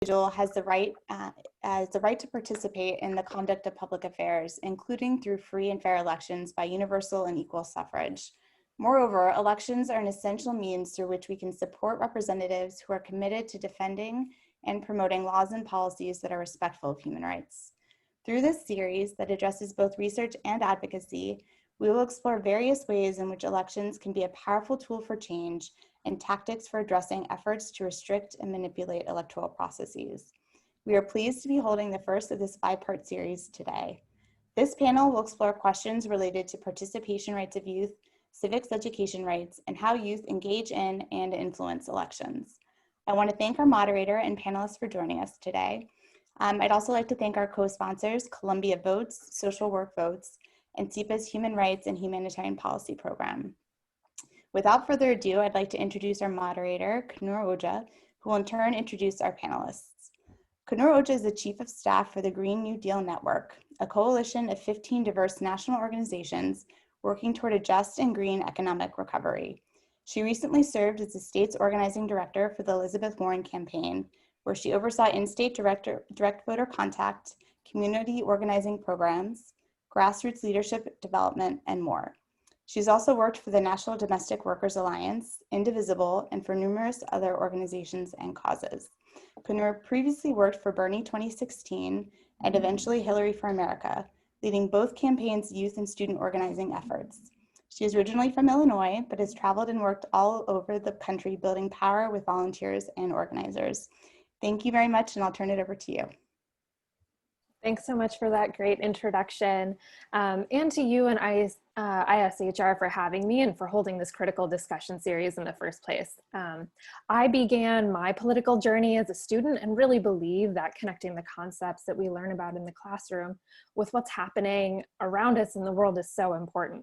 individual has the right to participate in the conduct of public affairs, including through free and fair elections by universal and equal suffrage. Moreover, elections are an essential means through which we can support representatives who are committed to defending and promoting laws and policies that are respectful of human rights. Through this series that addresses both research and advocacy, we will explore various ways in which elections can be a powerful tool for change and tactics for addressing efforts to restrict and manipulate electoral processes. We are pleased to be holding the first of this 5-part series today. This panel will explore questions related to participation rights of youth, civics education rights, and how youth engage in and influence elections. I want to thank our moderator and panelists for joining us today. I'd also like to thank our co-sponsors, ColumbiaVotes, Social Work Votes, and CIPA's Human Rights and Humanitarian Policy Program. Without further ado, I'd like to introduce our moderator, Kunoor Ojha, who will in turn introduce our panelists. Kunoor Ojha is the Chief of Staff for the Green New Deal Network, a coalition of 15 diverse national organizations working toward a just and green economic recovery. She recently served as the state's organizing director for the Elizabeth Warren campaign, where she oversaw in-state direct voter contact, community organizing programs, grassroots leadership development, and more. She's also worked for the National Domestic Workers Alliance, Indivisible, and for numerous other organizations and causes. Kunoor previously worked for Bernie 2016 and eventually Hillary for America, leading both campaigns' youth and student organizing efforts. She is originally from Illinois, but has traveled and worked all over the country building power with volunteers and organizers. Thank you very much, and I'll turn it over to you. Thanks so much for that great introduction, and to you and ISHR for having me and for holding this critical discussion series in the first place. I began my political journey as a student and really believe that connecting the concepts that we learn about in the classroom with what's happening around us in the world is so important.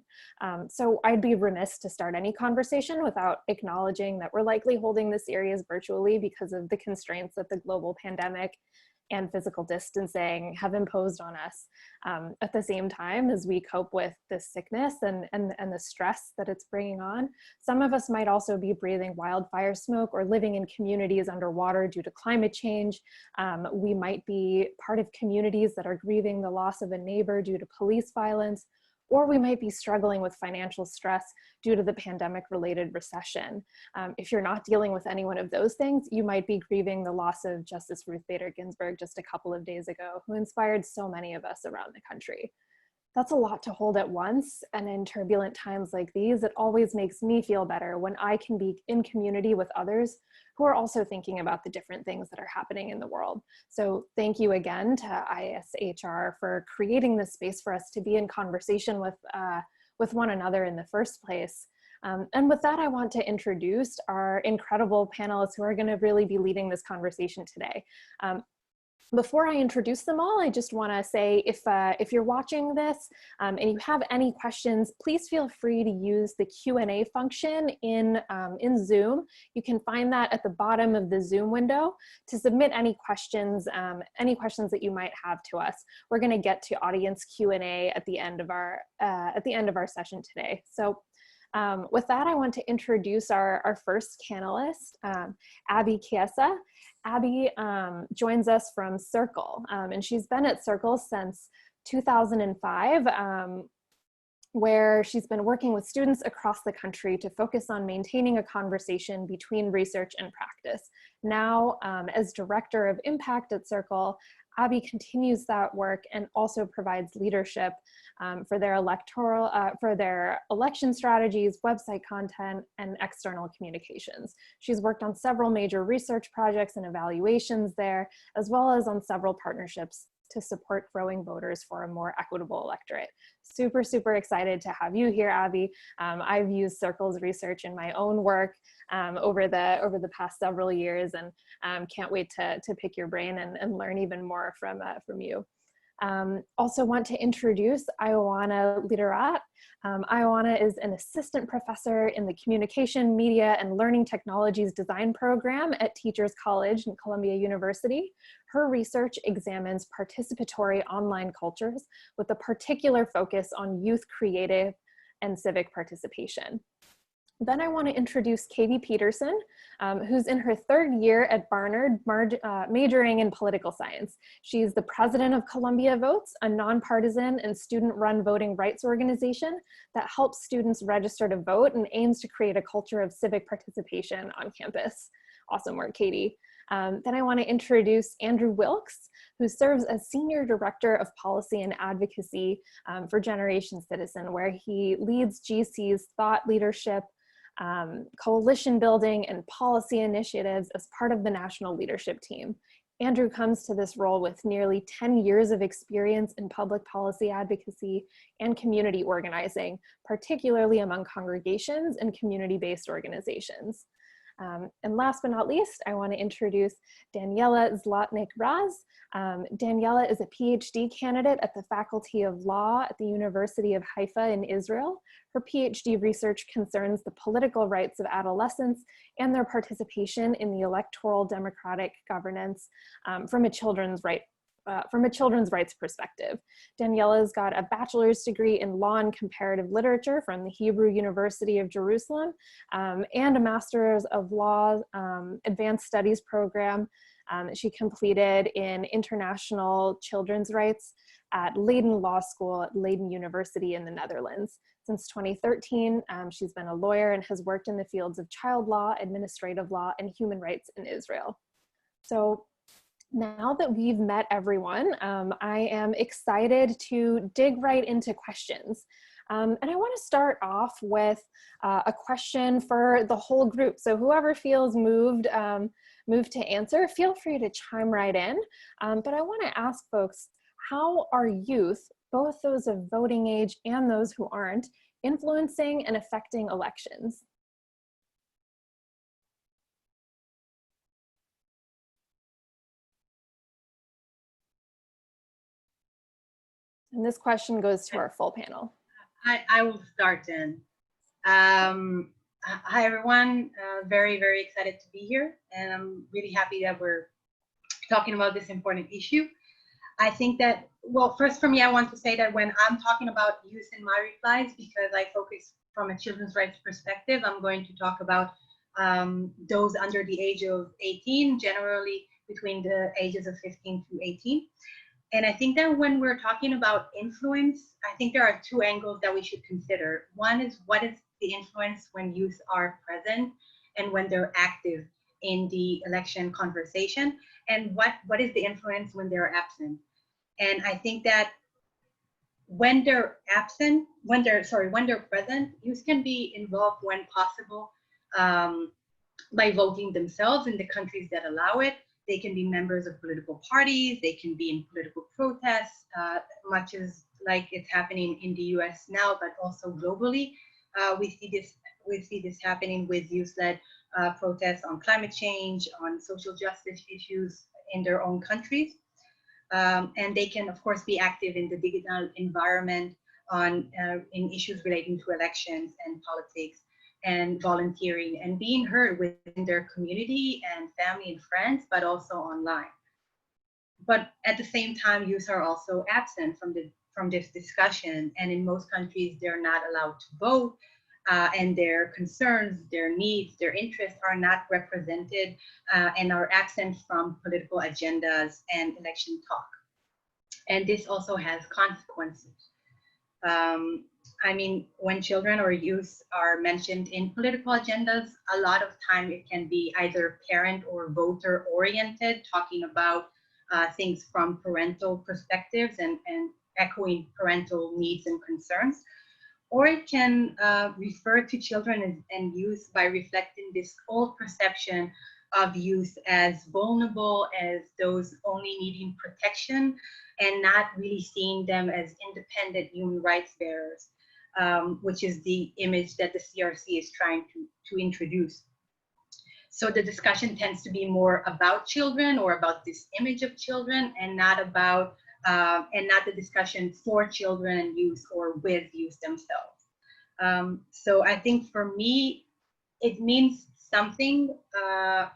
So I'd be remiss to start any conversation without acknowledging that we're likely holding this series virtually because of the constraints that the global pandemic and physical distancing have imposed on us. At the same time as we cope with this sickness and the stress that it's bringing on, some of us might also be breathing wildfire smoke or living in communities underwater due to climate change. We might be part of communities that are grieving the loss of a neighbor due to police violence, or we might be struggling with financial stress due to the pandemic-related recession. If you're not dealing with any one of those things, you might be grieving the loss of Justice Ruth Bader Ginsburg just a couple of days ago, who inspired so many of us around the country. That's a lot to hold at once, and in turbulent times like these, it always makes me feel better when I can be in community with others who are also thinking about the different things that are happening in the world. So thank you again to ISHR for creating this space for us to be in conversation with one another in the first place. And with that, I want to introduce our incredible panelists who are going to really be leading this conversation today. Before I introduce them all, I just want to say if you're watching this and you have any questions, please feel free to use the Q&A function in Zoom. You can find that at the bottom of the Zoom window to submit any questions that you might have to us. We're going to get to audience Q&A at the end of our session today. So with that, I want to introduce our first panelist, Abby Kiesa. Abby joins us from Circle, and she's been at Circle since 2005, where she's been working with students across the country to focus on maintaining a conversation between research and practice. Now, as Director of Impact at Circle, Abby continues that work and also provides leadership for their election strategies, website content, and external communications. She's worked on several major research projects and evaluations there, as well as on several partnerships to support growing voters for a more equitable electorate. Super, super excited to have you here, Abby. I've used Circle's research in my own work over the past several years, and can't wait to pick your brain and learn even more from you. Also want to introduce Ioana Literat. Ioana is an assistant professor in the Communication, Media, and Learning Technologies Design program at Teachers College and Columbia University. Her research examines participatory online cultures with a particular focus on youth creative and civic participation. Then I want to introduce Katie Peterson, who's in her third year at Barnard, majoring in political science. She's the president of ColumbiaVotes, a nonpartisan and student-run voting rights organization that helps students register to vote and aims to create a culture of civic participation on campus. Awesome work, Katie. Then I want to introduce Andrew Wilkes, who serves as Senior Director of Policy and Advocacy for Generation Citizen, where he leads GC's thought leadership, coalition building, and policy initiatives as part of the national leadership team. Andrew comes to this role with nearly 10 years of experience in public policy advocacy and community organizing, particularly among congregations and community-based organizations. And last but not least, I want to introduce Daniella Zlotnik. Daniella is a PhD candidate at the Faculty of Law at the University of Haifa in Israel. Her PhD research concerns the political rights of adolescents and their participation in the electoral democratic governance from a children's rights perspective. Daniella's got a bachelor's degree in law and comparative literature from the Hebrew University of Jerusalem and a master's of law advanced studies program she completed in international children's rights at Leiden Law School at Leiden University in the Netherlands. Since 2013, she's been a lawyer and has worked in the fields of child law, administrative law, and human rights in Israel. So now that we've met everyone, I am excited to dig right into questions. And I want to start off with a question for the whole group. So whoever feels moved to answer, feel free to chime right in. But I want to ask folks, how are youth, both those of voting age and those who aren't, influencing and affecting elections? And this question goes to our full panel. I will start then. Hi, everyone. Very, very excited to be here. And I'm really happy that we're talking about this important issue. I think that, well, first for me, I want to say that when I'm talking about youth in my replies, because I focus from a children's rights perspective, I'm going to talk about those under the age of 18, generally between the ages of 15 to 18. And I think that when we're talking about influence, I think there are two angles that we should consider. One is, what is the influence when youth are present and when they're active in the election conversation? And what is the influence when they're absent? And I think that when they're absent, when they're present, youth can be involved when possible by voting themselves in the countries that allow it. They can be members of political parties. They can be in political protests, much as like it's happening in the US now, but also globally. We see this happening with youth-led protests on climate change, on social justice issues in their own countries. And they can, of course, be active in the digital environment in issues relating to elections and politics, and volunteering and being heard within their community and family and friends, but also online. But at the same time, youth are also absent from this discussion, and in most countries, they're not allowed to vote, and their concerns, their needs, their interests are not represented and are absent from political agendas and election talk. And this also has consequences. I mean, when children or youth are mentioned in political agendas, a lot of time it can be either parent or voter oriented, talking about things from parental perspectives and echoing parental needs and concerns. Or it can refer to children and youth by reflecting this old perception of youth as vulnerable, as those only needing protection, and not really seeing them as independent human rights bearers, which is the image that the CRC is trying to introduce. So the discussion tends to be more about children or about this image of children, and not about and not the discussion for children and youth or with youth themselves. So I think for me, it means something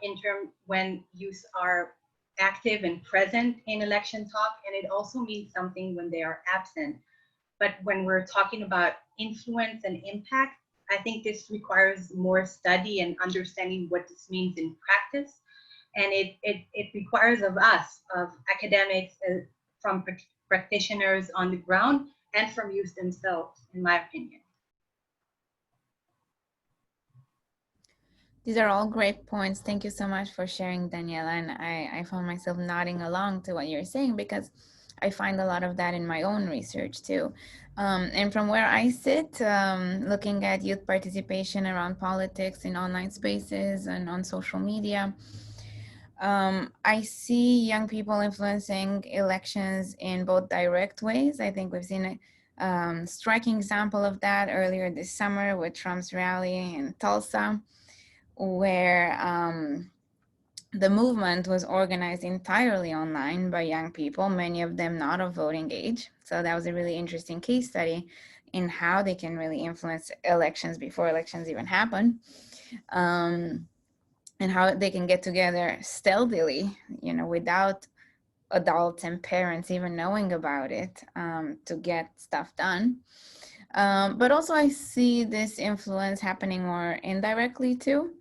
in terms when youth are active and present in election talk, and it also means something when they are absent. But when we're talking about influence and impact, I think this requires more study and understanding what this means in practice. And it requires of us, of academics, from practitioners on the ground, and from youth themselves, in my opinion. These are all great points. Thank you so much for sharing, Daniela. And I found myself nodding along to what you're saying because I find a lot of that in my own research too. And from where I sit, looking at youth participation around politics in online spaces and on social media, I see young people influencing elections in both direct ways. I think we've seen a striking example of that earlier this summer with Trump's rally in Tulsa, where the movement was organized entirely online by young people, many of them not of voting age. So that was a really interesting case study in how they can really influence elections before elections even happen. And how they can get together stealthily, you know, without adults and parents even knowing about it, to get stuff done. But also I see this influence happening more indirectly too,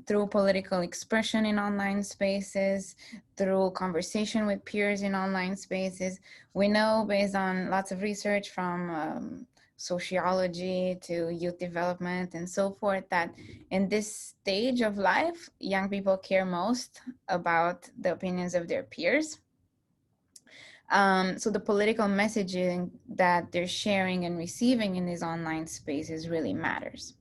through political expression in online spaces, through conversation with peers in online spaces. We know, based on lots of research from sociology to youth development and so forth, that in this stage of life, young people care most about the opinions of their peers. So the political messaging that they're sharing and receiving in these online spaces really matters.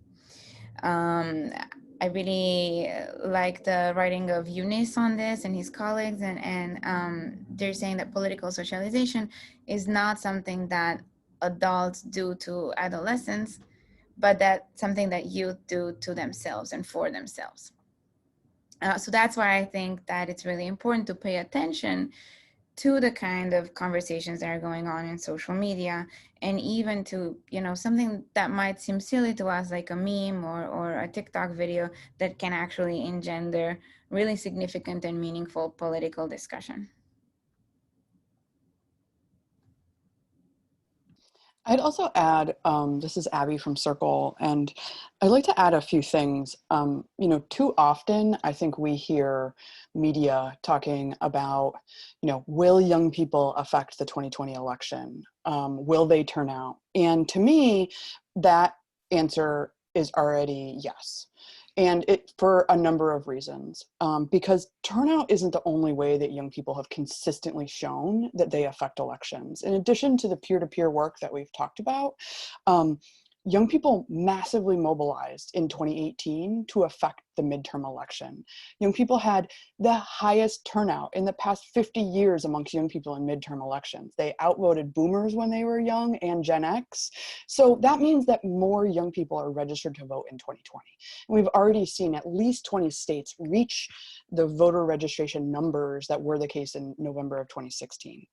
I really like the writing of Eunice on this and his colleagues, and they're saying that political socialization is not something that adults do to adolescents, but that's something that youth do to themselves and for themselves. So that's why I think that it's really important to pay attention to the kind of conversations that are going on in social media, and even to, you know, something that might seem silly to us, like a meme or a TikTok video, that can actually engender really significant and meaningful political discussion. I'd also add, this is Abby from Circle, and I'd like to add a few things. You know, too often I think we hear media talking about, you know, will young people affect the 2020 election? Will they turn out? And to me, that answer is already yes. And it for a number of reasons, because turnout isn't the only way that young people have consistently shown that they affect elections. In addition to the peer-to-peer work that we've talked about, young people massively mobilized in 2018 to affect the midterm election. Young people had the highest turnout in the past 50 years amongst young people in midterm elections. They outvoted boomers when they were young and Gen X. So that means that more young people are registered to vote in 2020. And we've already seen at least 20 states reach the voter registration numbers that were the case in November of 2016.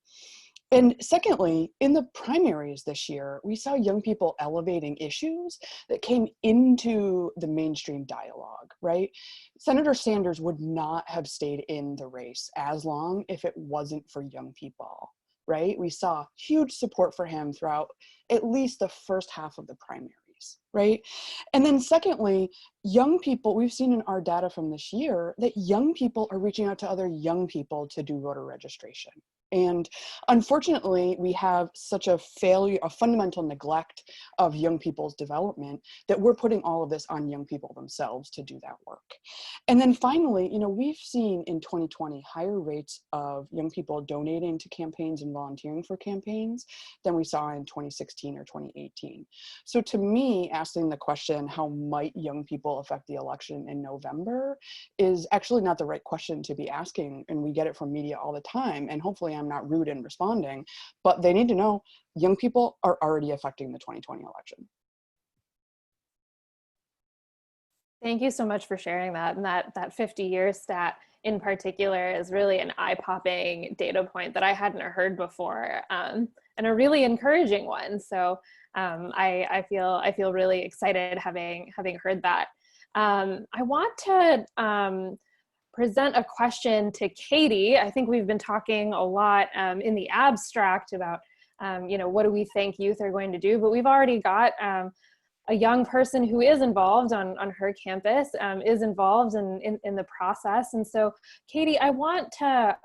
And secondly, in the primaries this year, we saw young people elevating issues that came into the mainstream dialogue, right? Senator Sanders would not have stayed in the race as long if it wasn't for young people, right? We saw huge support for him throughout at least the first half of the primaries, right? And then secondly, young people, we've seen in our data from this year that young people are reaching out to other young people to do voter registration. And unfortunately, we have such a failure, a fundamental neglect of young people's development, that we're putting all of this on young people themselves to do that work. And then finally, you know, we've seen in 2020 higher rates of young people donating to campaigns and volunteering for campaigns than we saw in 2016 or 2018. So to me, asking the question, how might young people affect the election in November, is actually not the right question to be asking. And we get it from media all the time. And hopefully I'm not rude in responding, but they need to know young people are already affecting the 2020 election. Thank you so much for sharing that. And that 50-year stat in particular is really an eye-popping data point that I hadn't heard before, and a really encouraging one. So I feel really excited having heard that. I want to present a question to Katie. I think we've been talking a lot in the abstract about, you know, what do we think youth are going to do, but we've already got a young person who is involved on her campus, is involved in the process. And so, Katie, I want to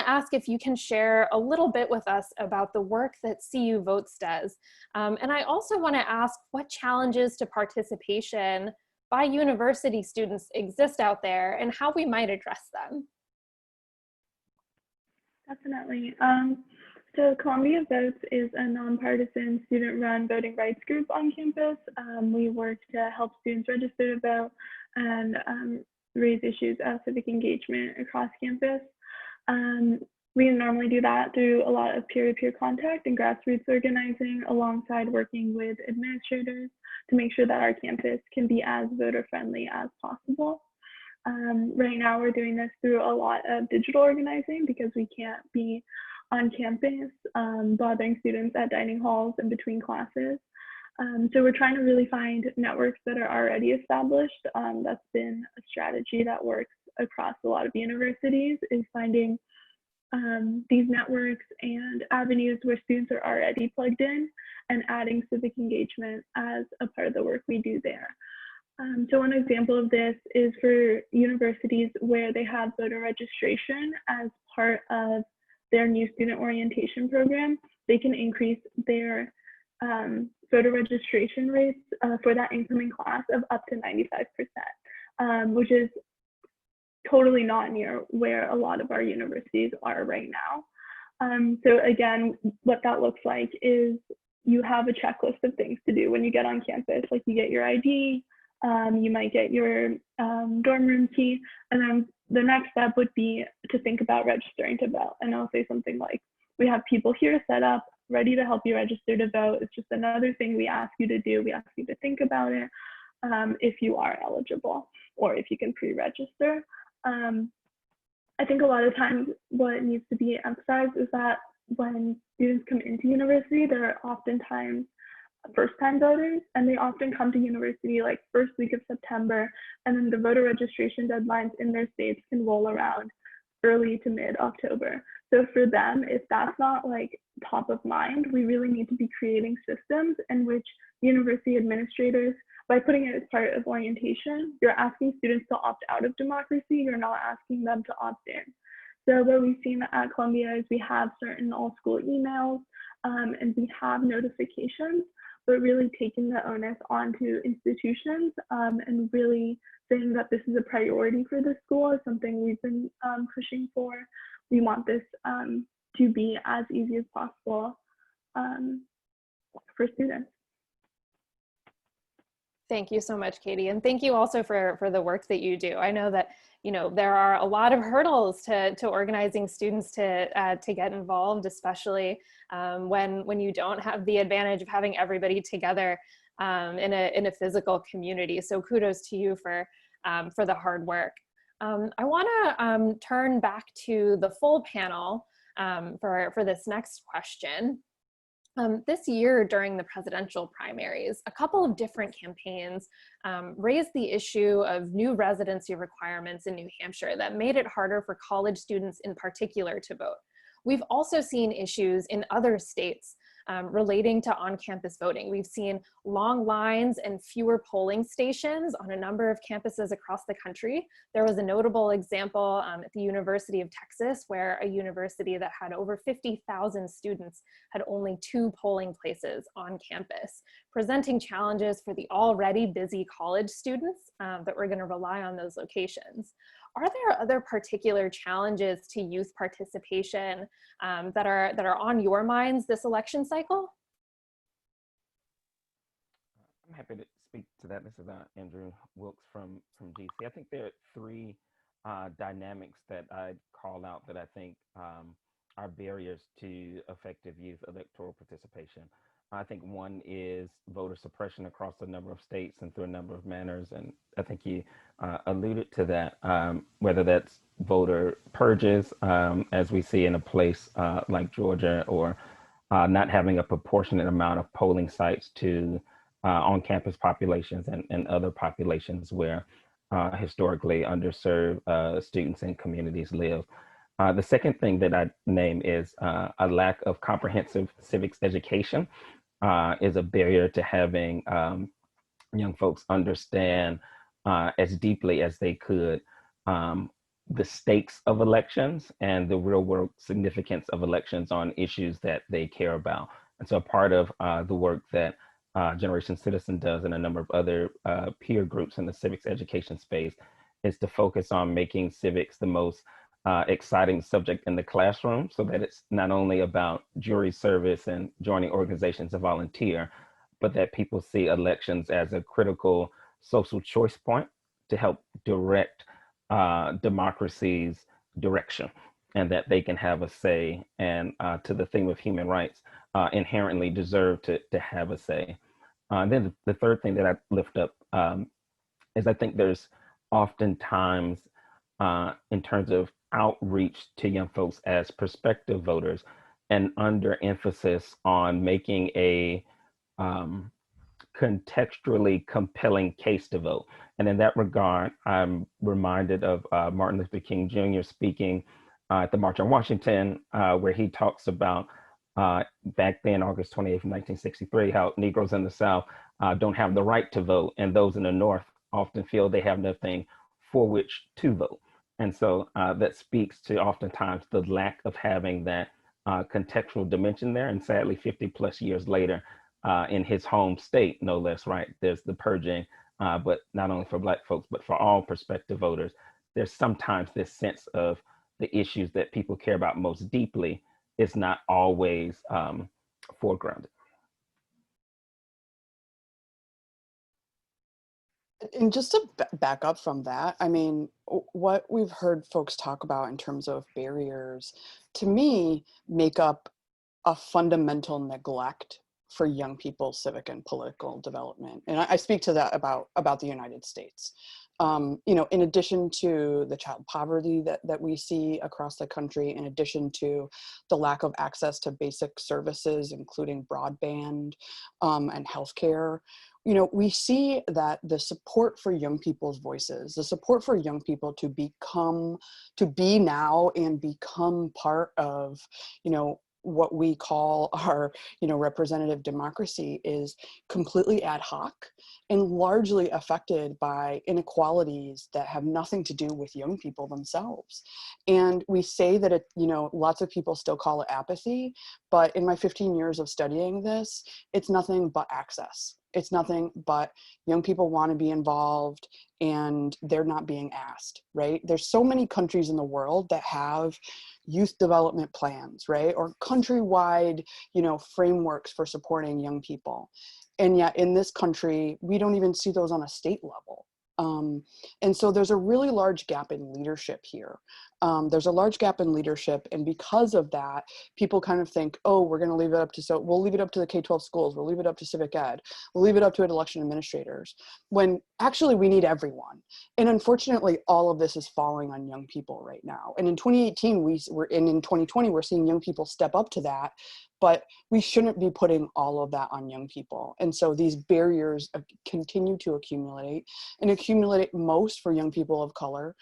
ask if you can share a little bit with us about the work that CU Votes does. And I also want to ask what challenges to participation by university students exist out there and how we might address them. Definitely. So Columbia Votes is a nonpartisan student-run voting rights group on campus. We work to help students register to vote and raise issues of civic engagement across campus. We normally do that through a lot of peer-to-peer contact and grassroots organizing, alongside working with administrators to make sure that our campus can be as voter-friendly as possible. Right now, we're doing this through a lot of digital organizing because we can't be on campus bothering students at dining halls and between classes. So we're trying to really find networks that are already established. That's been a strategy that works across a lot of universities, is finding these networks and avenues where students are already plugged in and adding civic engagement as a part of the work we do there. So one example of this is for universities where they have voter registration as part of their new student orientation program. They can increase their voter registration rates for that incoming class of up to 95%, which is totally not near where a lot of our universities are right now. So again, what that looks like is you have a checklist of things to do when you get on campus. Like, you get your ID, you might get your dorm room key, and then the next step would be to think about registering to vote. And I'll say something like, we have people here set up, ready to help you register to vote. It's just another thing we ask you to do. We ask you to think about it if you are eligible or if you can pre-register. I think a lot of times what needs to be emphasized is that when students come into university, there are oftentimes first-time voters, and they often come to university like first week of September, and then the voter registration deadlines in their states can roll around early to mid-October. So for them, if that's not like top of mind, we really need to be creating systems in which university administrators, by putting it as part of orientation, you're asking students to opt out of democracy, you're not asking them to opt in. So what we've seen at Columbia is we have certain all-school emails and we have notifications, but really taking the onus onto institutions and really saying that this is a priority for the school is something we've been pushing for. We want this to be as easy as possible for students. Thank you so much, Katie. And thank you also for the work that you do. I know that, you know, there are a lot of hurdles to organizing students to get involved, especially when you don't have the advantage of having everybody together in a physical community. So kudos to you for the hard work. I want to turn back to the full panel for this next question. This year during the presidential primaries, a couple of different campaigns raised the issue of new residency requirements in New Hampshire that made it harder for college students in particular to vote. We've also seen issues in other states relating to on-campus voting. We've seen long lines and fewer polling stations on a number of campuses across the country. There was a notable example at the University of Texas, where a university that had over 50,000 students had only 2 polling places on campus, presenting challenges for the already busy college students that were going to rely on those locations. Are there other particular challenges to youth participation that are on your minds this election cycle? I'm happy to speak to that. This is Andrew Wilkes from GC. I think there are 3 dynamics that I'd call out that I think are barriers to effective youth electoral participation. I think one is voter suppression across a number of states and through a number of manners. And I think you alluded to that, whether that's voter purges, as we see in a place like Georgia, or not having a proportionate amount of polling sites to on-campus populations and other populations where historically underserved students and communities live. The second thing that I name is a lack of comprehensive civics education. is a barrier to having young folks understand as deeply as they could the stakes of elections and the real world significance of elections on issues that they care about. And so part of the work that Generation Citizen does and a number of other peer groups in the civics education space is to focus on making civics the most exciting subject in the classroom, so that it's not only about jury service and joining organizations to volunteer, but that people see elections as a critical social choice point to help direct democracy's direction, and that they can have a say, and to the theme of human rights, inherently deserve to have a say. And then the third thing that I lift up is I think there's oftentimes, in terms of outreach to young folks as prospective voters, an under emphasis on making a contextually compelling case to vote. And in that regard, I'm reminded of Martin Luther King Jr. speaking at the March on Washington, where he talks about back then, August 28th, 1963, how Negroes in the South don't have the right to vote, and those in the North often feel they have nothing for which to vote. And so that speaks to oftentimes the lack of having that contextual dimension there. And sadly, 50 plus years later, in his home state, no less, right, there's the purging, but not only for Black folks, but for all prospective voters. There's sometimes this sense of the issues that people care about most deeply is not always foregrounded. And just to back up from that, I mean, what we've heard folks talk about in terms of barriers, to me, make up a fundamental neglect for young people's civic and political development. And I speak to that about the United States. You know, in addition to the child poverty that we see across the country, in addition to the lack of access to basic services, including broadband and healthcare, you know, we see that the support for young people's voices, the support for young people to be now and become part of, you know, what we call our, you know, representative democracy is completely ad hoc and largely affected by inequalities that have nothing to do with young people themselves. And we say that it, you know, lots of people still call it apathy, but in my 15 years of studying this, it's nothing but access. It's nothing but young people want to be involved and they're not being asked, right? There's so many countries in the world that have youth development plans, right? Or countrywide, you know, frameworks for supporting young people. And yet in this country, we don't even see those on a state level. And so there's a really large gap in leadership here. There's a large gap in leadership, and because of that, people kind of think, oh, we're going to leave it up to, so we'll leave it up to the K-12 schools, we'll leave it up to civic ed, we'll leave it up to election administrators, when actually we need everyone. And unfortunately, all of this is falling on young people right now. And in 2018, in 2020, we're seeing young people step up to that, but we shouldn't be putting all of that on young people. And so these barriers continue to accumulate, and accumulate most for young people of color,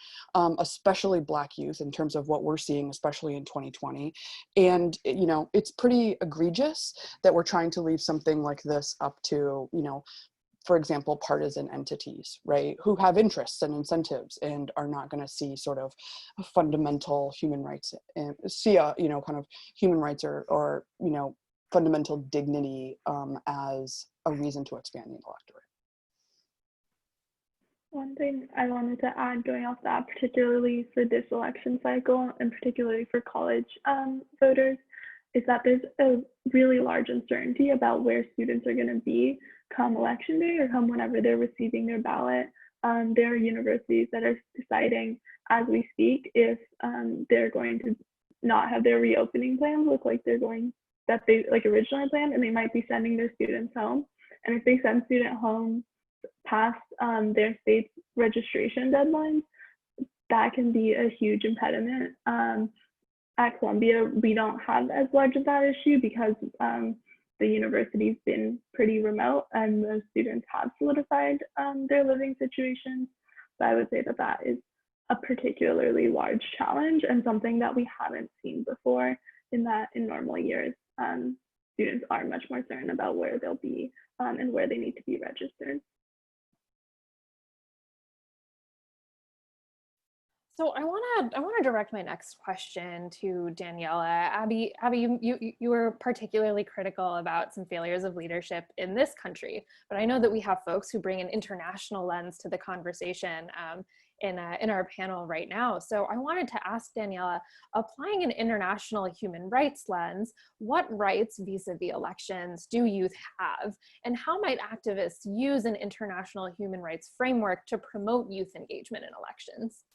especially Black youth, in terms of what we're seeing, especially in 2020. And, you know, it's pretty egregious that we're trying to leave something like this up to, you know, for example, partisan entities, right, who have interests and incentives and are not going to see sort of a fundamental human rights and see a, you know, kind of human rights or you know, fundamental dignity as a reason to expand the electorate. One thing I wanted to add going off that, particularly for this election cycle and particularly for college voters, is that there's a really large uncertainty about where students are going to be come election day or come whenever they're receiving their ballot. There are universities that are deciding as we speak if they're going to not have their reopening plans look like they like originally planned, and they might be sending their students home. And if they send students home past their state's registration deadlines, that can be a huge impediment. At Columbia, we don't have as large of that issue because the university's been pretty remote and the students have solidified their living situations. So I would say that that is a particularly large challenge and something that we haven't seen before in normal years. students are much more certain about where they'll be and where they need to be registered. So I want to direct my next question to Daniella. Abby, you were particularly critical about some failures of leadership in this country, but I know that we have folks who bring an international lens to the conversation in our panel right now. So I wanted to ask Daniella, applying an international human rights lens, what rights vis-a-vis elections do youth have, and how might activists use an international human rights framework to promote youth engagement in elections?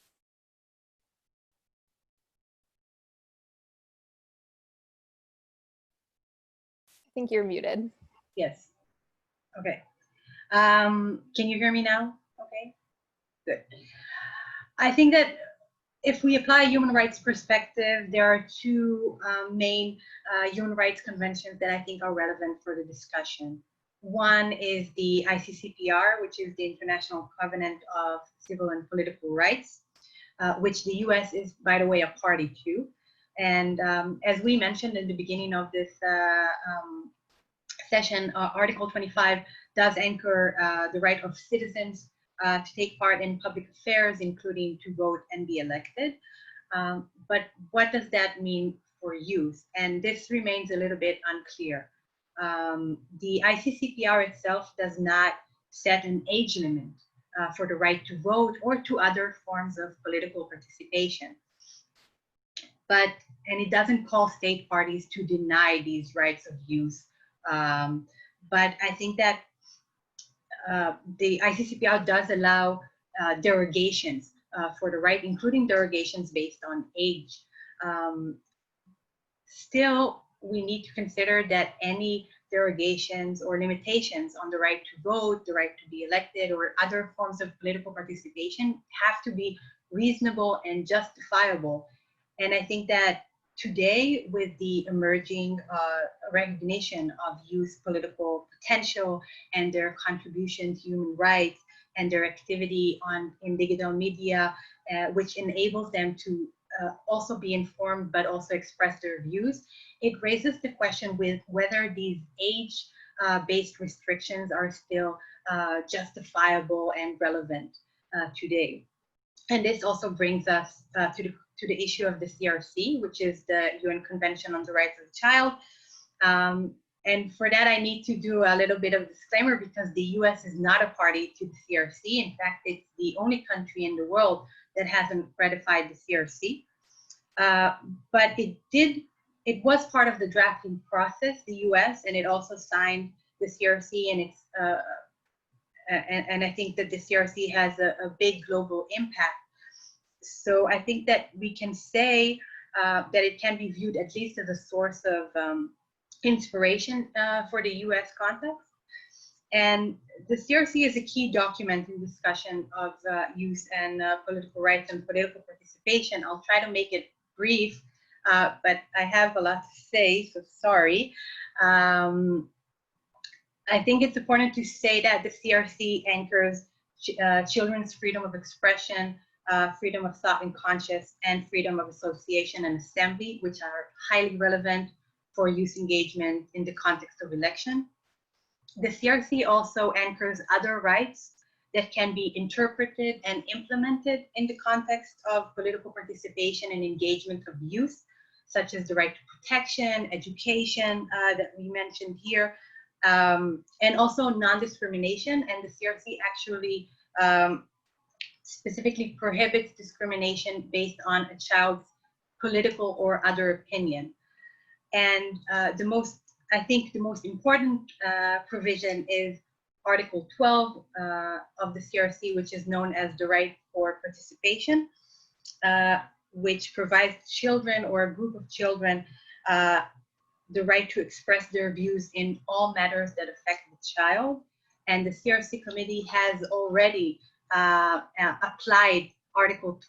I think you're muted. Yes. Okay. Can you hear me now? Okay, good. I think that if we apply a human rights perspective, there are two main human rights conventions that I think are relevant for the discussion. One is the ICCPR, which is the International Covenant of Civil and Political Rights, which the US is, by the way, a party to. And as we mentioned in the beginning of this session, Article 25 does anchor the right of citizens to take part in public affairs, including to vote and be elected. But what does that mean for youth? And this remains a little bit unclear. The ICCPR itself does not set an age limit for the right to vote or to other forms of political participation. And it doesn't call state parties to deny these rights of youth. But I think that the ICCPR does allow derogations for the right, including derogations based on age. Still, we need to consider that any derogations or limitations on the right to vote, the right to be elected, or other forms of political participation have to be reasonable and justifiable. And I think that today, with the emerging recognition of youth political potential and their contribution to human rights and their activity in digital media, which enables them to also be informed but also express their views, it raises the question with whether these age-based restrictions are still justifiable and relevant today. And this also brings us to the issue of the CRC, which is the UN Convention on the Rights of the Child. And for that, I need to do a little bit of disclaimer because the US is not a party to the CRC. In fact, it's the only country in the world that hasn't ratified the CRC. But it was part of the drafting process, the US, and it also signed the CRC, and I think that the CRC has a big global impact. So I think that we can say that it can be viewed at least as a source of inspiration for the US context. And the CRC is a key document in discussion of youth and political rights and political participation. I'll try to make it brief, but I have a lot to say, so sorry. I think it's important to say that the CRC anchors children's freedom of expression, freedom of thought and conscience, and freedom of association and assembly, which are highly relevant for youth engagement in the context of election. The CRC also anchors other rights that can be interpreted and implemented in the context of political participation and engagement of youth, such as the right to protection, education that we mentioned here, and also non-discrimination. And the CRC actually specifically prohibits discrimination based on a child's political or other opinion. And I think the most important provision is Article 12 of the CRC, which is known as the right for participation, which provides children or a group of children the right to express their views in all matters that affect the child. And the CRC committee has already applied Article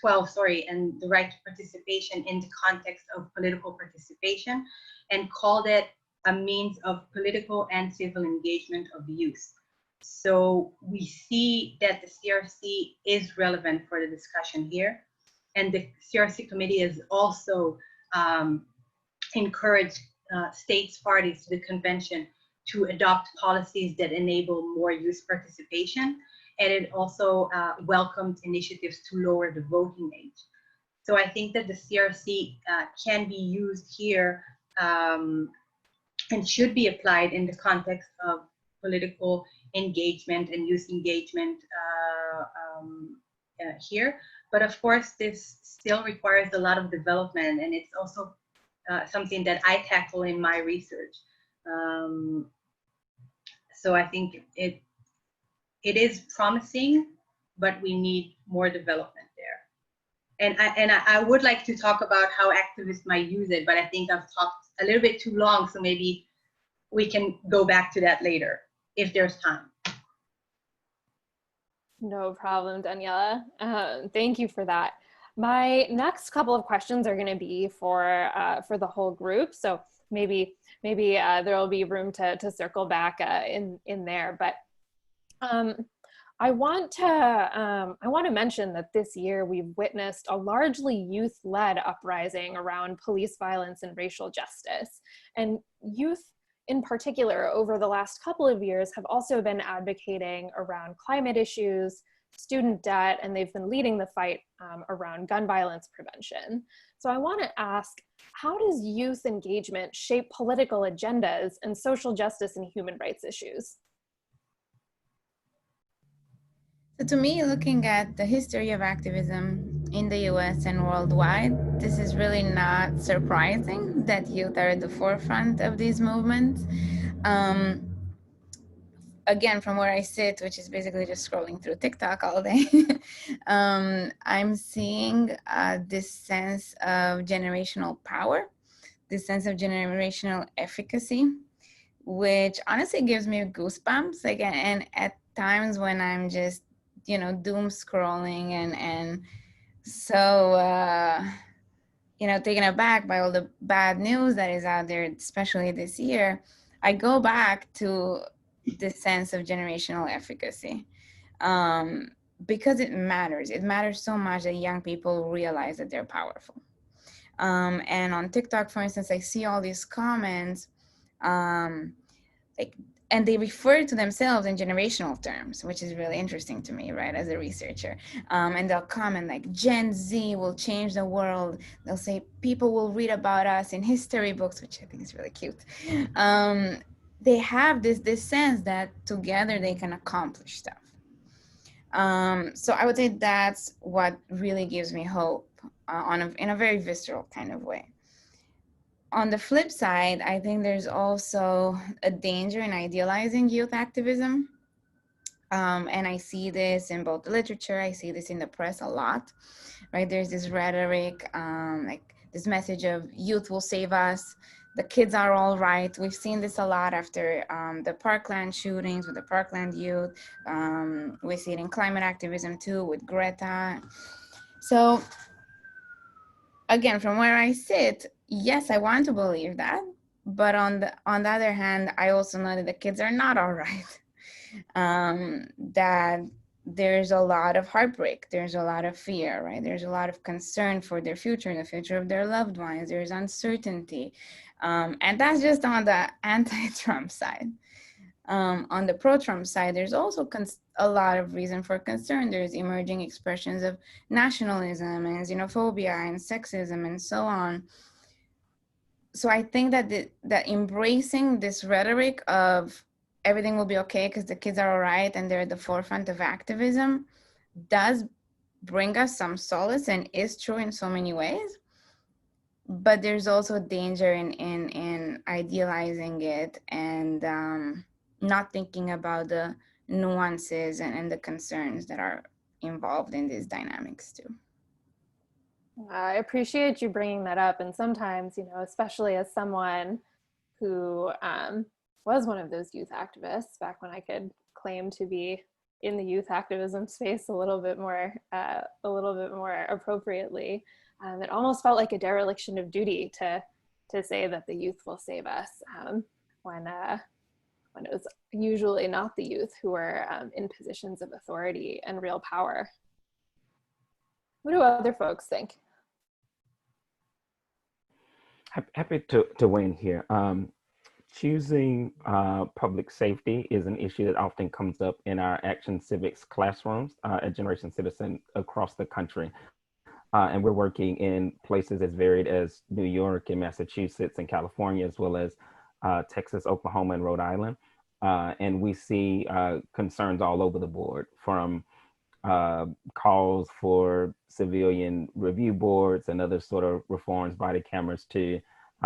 12, and the right to participation in the context of political participation, and called it a means of political and civil engagement of youth. So we see that the CRC is relevant for the discussion here. And the CRC committee has also encouraged states parties to the convention to adopt policies that enable more youth participation. And it also welcomed initiatives to lower the voting age. So I think that the CRC can be used here and should be applied in the context of political engagement and youth engagement here. But of course, this still requires a lot of development, and it's also something that I tackle in my research. So I think it is promising, but we need more development there. And I would like to talk about how activists might use it, but I think I've talked a little bit too long, so maybe we can go back to that later if there's time. No problem, Daniella. Thank you for that. My next couple of questions are going to be for the whole group, so maybe there will be room to circle back in there. But I want to mention that this year we've witnessed a largely youth-led uprising around police violence and racial justice, and youth in particular over the last couple of years have also been advocating around climate issues, student debt, and they've been leading the fight around gun violence prevention. So I want to ask, how does youth engagement shape political agendas and social justice and human rights issues? So to me, looking at the history of activism in the US and worldwide, this is really not surprising that youth are at the forefront of these movements. Again, from where I sit, which is basically just scrolling through TikTok all day, I'm seeing this sense of generational power, this sense of generational efficacy, which honestly gives me goosebumps. Again, and at times when I'm just, doom scrolling and so, taken aback by all the bad news that is out there, especially this year, I go back to this sense of generational efficacy because it matters. It matters so much that young people realize that they're powerful. And on TikTok, for instance, I see all these comments and they refer to themselves in generational terms, which is really interesting to me, right, as a researcher. And they'll comment like, Gen Z will change the world. They'll say, people will read about us in history books, which I think is really cute. They have this sense that together they can accomplish stuff. So I would say that's what really gives me hope in a very visceral kind of way. On the flip side, I think there's also a danger in idealizing youth activism. And I see this in both the literature, I see this in the press a lot, right? There's this rhetoric, like this message of youth will save us, the kids are all right. We've seen this a lot after the Parkland shootings with the Parkland youth. We see it in climate activism too with Greta. So again, from where I sit, yes, I want to believe that, but on the other hand, I also know that the kids are not all right. That there's a lot of heartbreak, there's a lot of fear, right? There's a lot of concern for their future, the future of their loved ones. There's uncertainty, and that's just on the anti-Trump side. On the pro-Trump side, there's also a lot of reason for concern. There's emerging expressions of nationalism and xenophobia and sexism and so on. So I think that that embracing this rhetoric of everything will be okay because the kids are all right and they're at the forefront of activism does bring us some solace and is true in so many ways. But there's also danger in idealizing it and not thinking about the nuances and the concerns that are involved in these dynamics too. I appreciate you bringing that up. And sometimes, especially as someone who was one of those youth activists back when I could claim to be in the youth activism space a little bit more appropriately, it almost felt like a dereliction of duty to say that the youth will save us when it was usually not the youth who were in positions of authority and real power. What do other folks think? Happy to weigh in here. Choosing public safety is an issue that often comes up in our Action Civics classrooms at Generation Citizen across the country. And we're working in places as varied as New York and Massachusetts and California, as well as Texas, Oklahoma, and Rhode Island. And we see concerns all over the board, from calls for civilian review boards and other sort of reforms, body cameras, to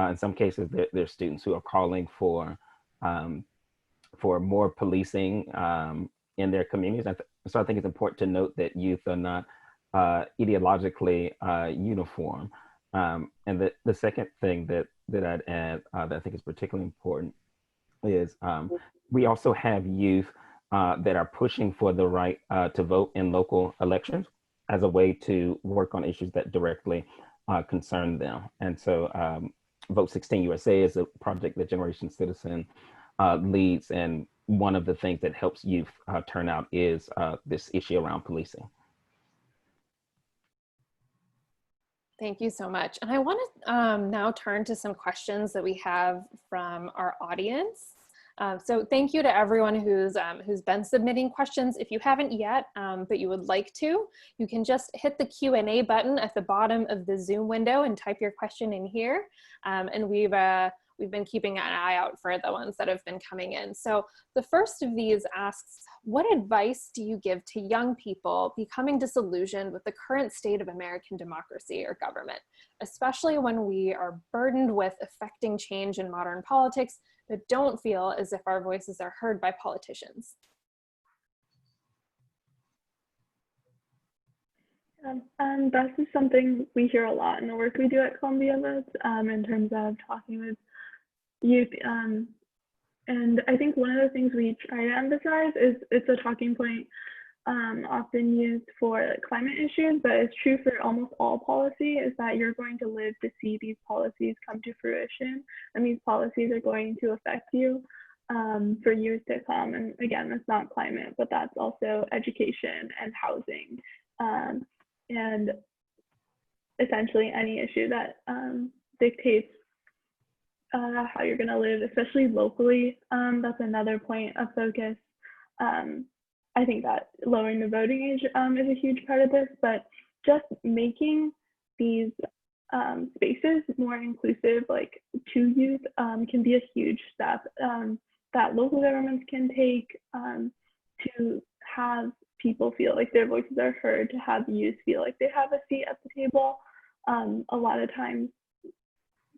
in some cases there's students who are calling for more policing in their communities. So I think it's important to note that youth are not ideologically uniform. And the second thing that I'd add that I think is particularly important is we also have youth that are pushing for the right to vote in local elections as a way to work on issues that directly concern them. And so Vote 16 USA is a project that Generation Citizen leads, and one of the things that helps youth turn out is this issue around policing. Thank you so much. And I want to now turn to some questions that we have from our audience. So thank you to everyone who's been submitting questions. If you haven't yet, but you would like to, you can just hit the Q&A button at the bottom of the Zoom window and type your question in here. And we've been keeping an eye out for the ones that have been coming in. So the first of these asks, what advice do you give to young people becoming disillusioned with the current state of American democracy or government, especially when we are burdened with affecting change in modern politics, but don't feel as if our voices are heard by politicians? This is something we hear a lot in the work we do at ColumbiaVotes in terms of talking with youth. And I think one of the things we try to emphasize is it's a talking point often used for climate issues, but it's true for almost all policy, is that you're going to live to see these policies come to fruition, and these policies are going to affect you for years to come. And again, that's not climate, but that's also education and housing, and essentially any issue that dictates how you're going to live, especially locally. That's another point of focus. I think that lowering the voting age is a huge part of this, but just making these spaces more inclusive, like to youth, can be a huge step that local governments can take to have people feel like their voices are heard, to have youth feel like they have a seat at the table. A lot of times,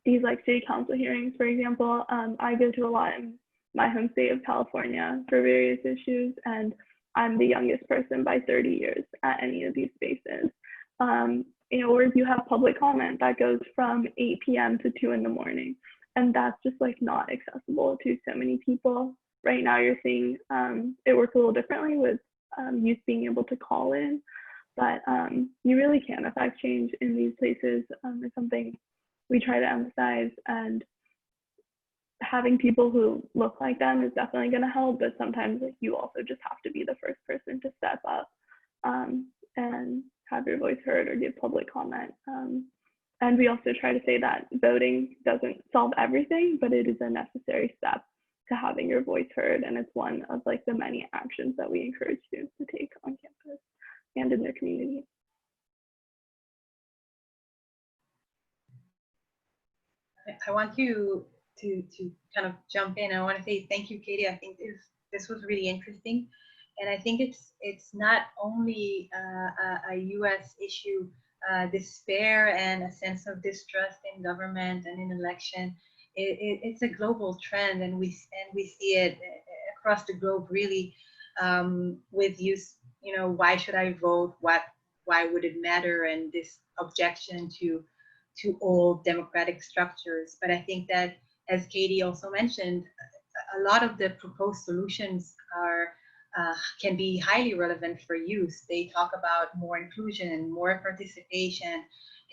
these like city council hearings, for example, I go to a lot in my home state of California for various issues, and I'm the youngest person by 30 years at any of these spaces. Or you have public comment that goes from 8 p.m. to 2 in the morning, and that's just like not accessible to so many people. Right now you're seeing it works a little differently with youth being able to call in, but you really can affect change in these places. It's something we try to emphasize, and having people who look like them is definitely going to help, but sometimes like, you also just have to be the first person to step up and have your voice heard or give public comment. And we also try to say that voting doesn't solve everything, but it is a necessary step to having your voice heard, and it's one of like the many actions that we encourage students to take on campus and in their community. I want to kind of jump in. I want to say thank you, Katie. I think this was really interesting, and I think it's not only a U.S. issue. Despair and a sense of distrust in government and in election. It's a global trend, and we see it across the globe. Really, with youth. You know, why should I vote? Why would it matter? And this objection to old democratic structures. But I think that, as Katie also mentioned, a lot of the proposed solutions can be highly relevant for youth. They talk about more inclusion, more participation,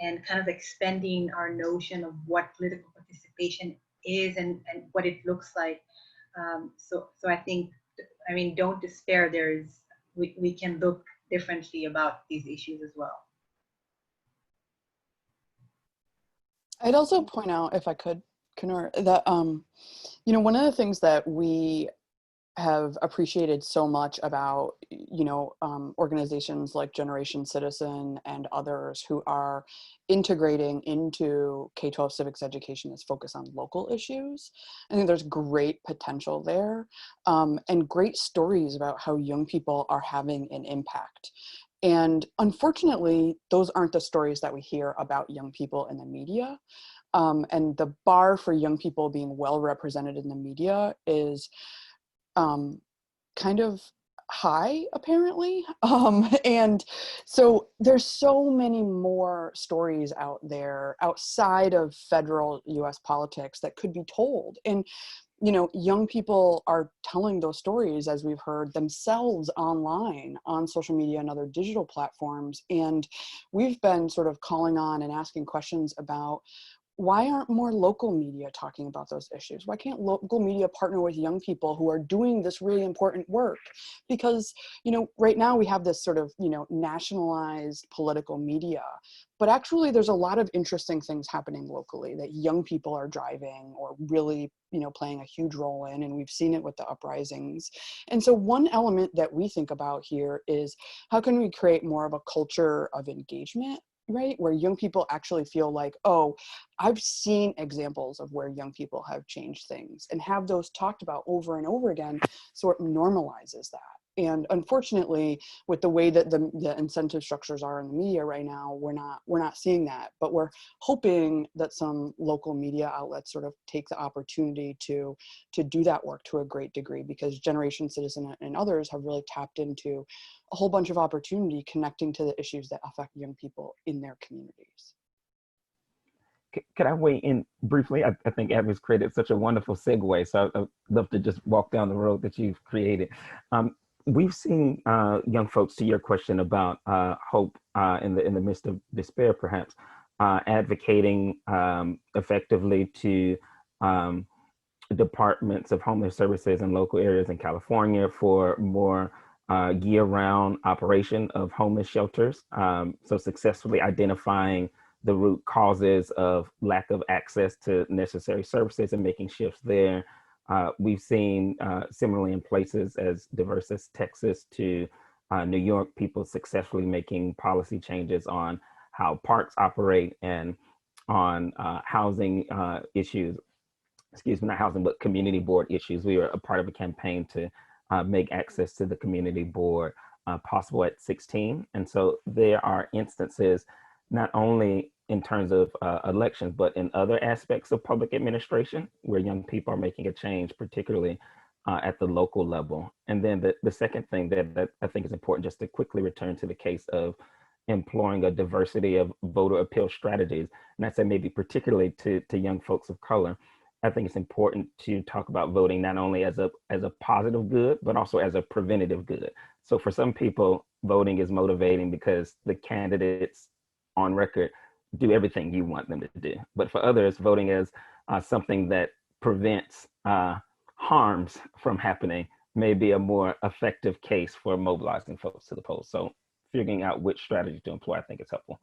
and kind of expanding our notion of what political participation is and what it looks like. So I think, I mean, don't despair. We can look differently about these issues as well. I'd also point out, if I could, Kunoor, that, you know, one of the things that we have appreciated so much about, you know, organizations like Generation Citizen and others who are integrating into K-12 civics education is focus on local issues. I think there's great potential there, and great stories about how young people are having an impact. And unfortunately, those aren't the stories that we hear about young people in the media. And the bar for young people being well represented in the media is kind of high, apparently. And so there's so many more stories out there outside of federal US politics that could be told. And, you know, young people are telling those stories, as we've heard, themselves online on social media and other digital platforms. And we've been sort of calling on and asking questions about, why aren't more local media talking about those issues? Why can't local media partner with young people who are doing this really important work? Because, you know, right now we have this sort of, you know, nationalized political media, but actually there's a lot of interesting things happening locally that young people are driving or really, you know, playing a huge role in, and we've seen it with the uprisings. And so one element that we think about here is, how can we create more of a culture of engagement, right? Where young people actually feel like, oh, I've seen examples of where young people have changed things, and have those talked about over and over again, so it normalizes that. And unfortunately, with the way that the incentive structures are in the media right now, we're not seeing that. But we're hoping that some local media outlets sort of take the opportunity to do that work to a great degree, because Generation Citizen and others have really tapped into a whole bunch of opportunity connecting to the issues that affect young people in their communities. Could I weigh in briefly? I think Abby's created such a wonderful segue, so I'd love to just walk down the road that you've created. We've seen young folks, to your question about hope in the midst of despair, perhaps, advocating effectively to departments of homeless services in local areas in California for more year-round operation of homeless shelters. So successfully identifying the root causes of lack of access to necessary services and making shifts there. We've seen similarly in places as diverse as Texas to New York, people successfully making policy changes on how parks operate and on housing issues, excuse me, not housing, but community board issues. We were a part of a campaign to make access to the community board possible at 16. And so there are instances, not only in terms of elections, but in other aspects of public administration where young people are making a change, particularly at the local level. And then the second thing that I think is important, just to quickly return to the case of employing a diversity of voter appeal strategies, and I say maybe particularly to young folks of color, I think it's important to talk about voting not only as a positive good, but also as a preventative good. So for some people, voting is motivating because the candidates on record do everything you want them to do. But for others, voting is something that prevents harms from happening may be a more effective case for mobilizing folks to the polls. So figuring out which strategy to employ, I think is helpful.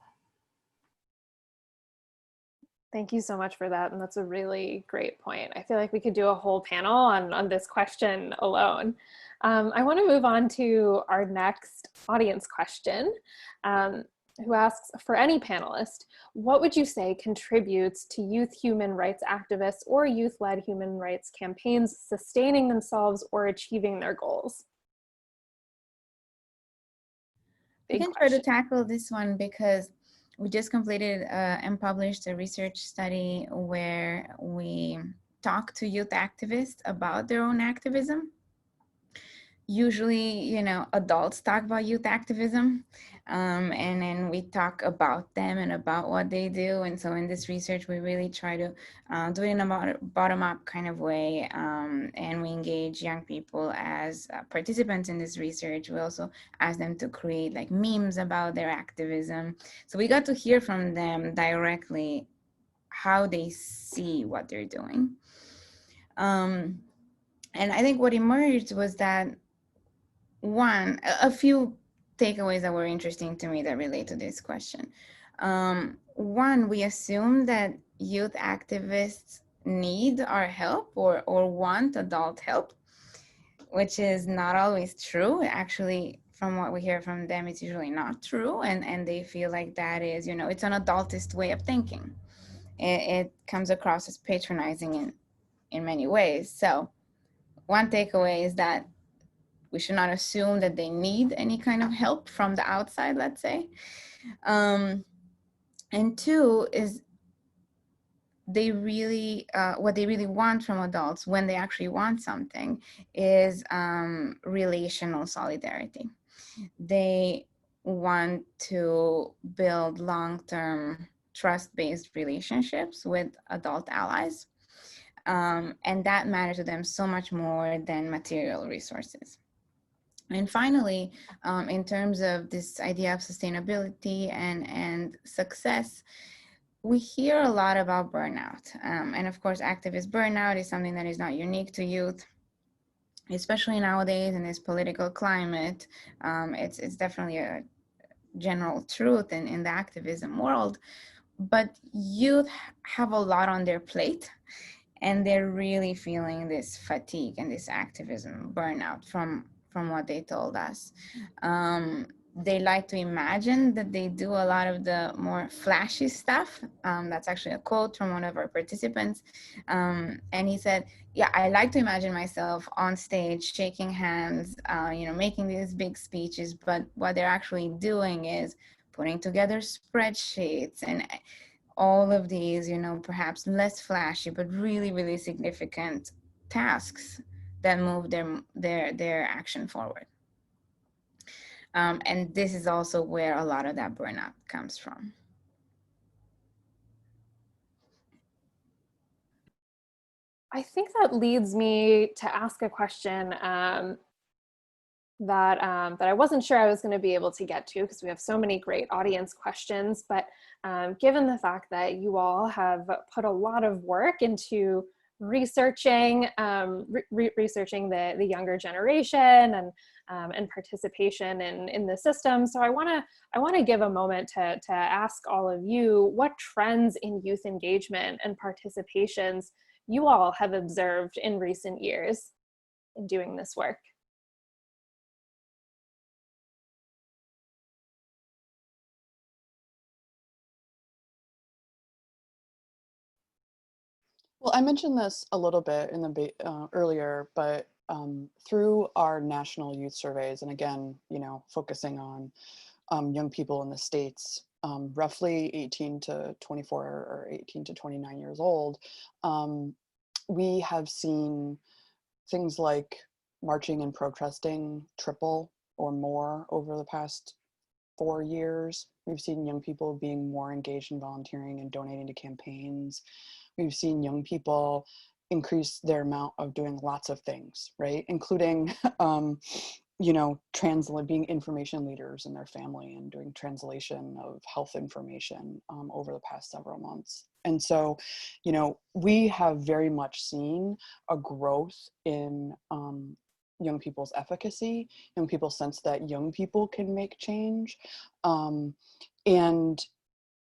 Thank you so much for that. And that's a really great point. I feel like we could do a whole panel on this question alone. I want to move on to our next audience question, who asks, for any panelist, what would you say contributes to youth human rights activists or youth-led human rights campaigns sustaining themselves or achieving their goals? I can try to tackle this one because we just completed and published a research study where we talked to youth activists about their own activism. Usually, you know, adults talk about youth activism, and then we talk about them and about what they do. And so in this research, we really try to do it in a bottom-up kind of way, and we engage young people as participants in this research. We also ask them to create like memes about their activism. So we got to hear from them directly how they see what they're doing. And I think what emerged was that a few takeaways that were interesting to me that relate to this question. One, we assume that youth activists need our help or want adult help, which is not always true. Actually, from what we hear from them, it's usually not true. And they feel like that is, you know, it's an adultist way of thinking. It comes across as patronizing in many ways. So one takeaway is that we should not assume that they need any kind of help from the outside, let's say. And two is they really, what they really want from adults when they actually want something is relational solidarity. They want to build long-term trust-based relationships with adult allies. And that matters to them so much more than material resources. And finally, in terms of this idea of sustainability and success, we hear a lot about burnout. And of course, activist burnout is something that is not unique to youth, especially nowadays in this political climate. It's definitely a general truth in the activism world. But youth have a lot on their plate, and they're really feeling this fatigue and this activism burnout from what they told us. They like to imagine that they do a lot of the more flashy stuff. That's actually a quote from one of our participants. And he said, yeah, I like to imagine myself on stage, shaking hands, making these big speeches, but what they're actually doing is putting together spreadsheets and all of these, perhaps less flashy, but really, really significant tasks that move their action forward. And this is also where a lot of that burnout comes from. I think that leads me to ask a question that I wasn't sure I was going to be able to get to, because we have so many great audience questions. But given the fact that you all have put a lot of work into researching researching the younger generation and participation in the system, so I want to give a moment to ask all of you what trends in youth engagement and participations you all have observed in recent years in doing this work. Well, I mentioned this a little bit in the earlier, but through our national youth surveys, and again, focusing on young people in the States, roughly 18 to 24 or 18 to 29 years old, we have seen things like marching and protesting triple or more over the past 4 years. We've seen young people being more engaged in volunteering and donating to campaigns. We've seen young people increase their amount of doing lots of things, right? Including, being information leaders in their family and doing translation of health information over the past several months. And so, we have very much seen a growth in young people's efficacy, young people's sense that young people can make change. And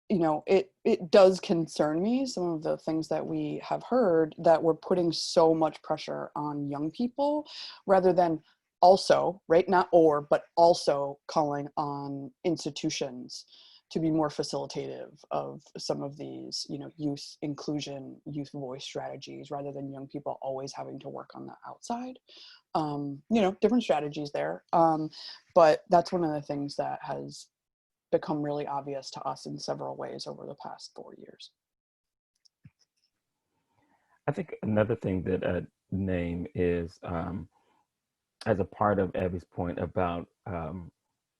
it does concern me, some of the things that we have heard, that we're putting so much pressure on young people rather than also, right, not or, but also calling on institutions to be more facilitative of some of these, youth inclusion, youth voice strategies, rather than young people always having to work on the outside. Different strategies there. But that's one of the things that has become really obvious to us in several ways over the past 4 years. I think another thing that I'd name is, as a part of Abby's point about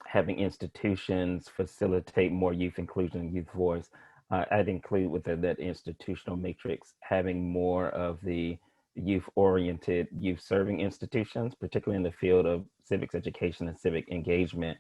having institutions facilitate more youth inclusion and youth voice, I'd include within that institutional matrix having more of the youth-oriented, youth-serving institutions, particularly in the field of civics education and civic engagement,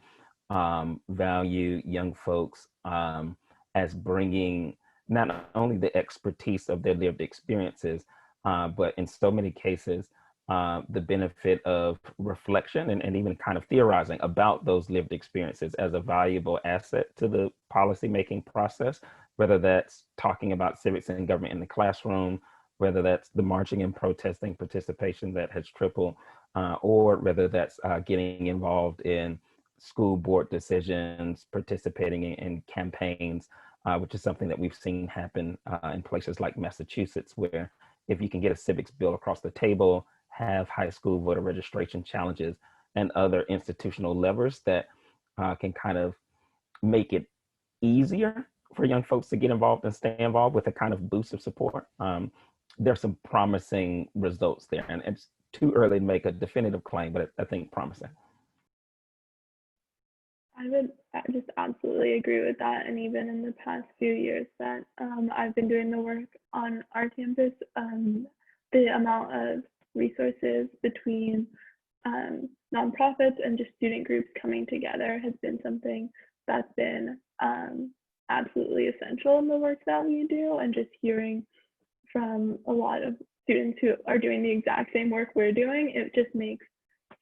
value young folks as bringing not only the expertise of their lived experiences, but in so many cases, the benefit of reflection and even kind of theorizing about those lived experiences as a valuable asset to the policymaking process, whether that's talking about civics and government in the classroom, whether that's the marching and protesting participation that has tripled, or whether that's getting involved in school board decisions, participating in campaigns, which is something that we've seen happen in places like Massachusetts, where if you can get a civics bill across the table, have high school voter registration challenges and other institutional levers that can kind of make it easier for young folks to get involved and stay involved with a kind of boost of support. There's some promising results there, and it's too early to make a definitive claim, but I think promising. I would just absolutely agree with that. And even in the past few years that I've been doing the work on our campus, the amount of resources between nonprofits and just student groups coming together has been something that's been absolutely essential in the work that we do. And just hearing from a lot of students who are doing the exact same work we're doing, it just makes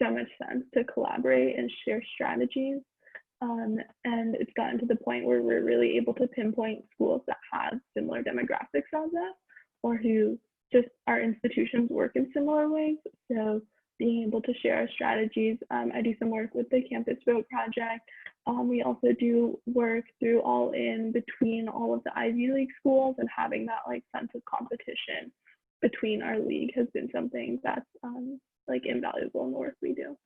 so much sense to collaborate and share strategies. And it's gotten to the point where we're really able to pinpoint schools that have similar demographics as us, or who just our institutions work in similar ways. So being able to share our strategies. I do some work with the Campus Vote Project. We also do work through All In between all of the Ivy League schools, and having that like sense of competition between our league has been something that's like invaluable in the work we do.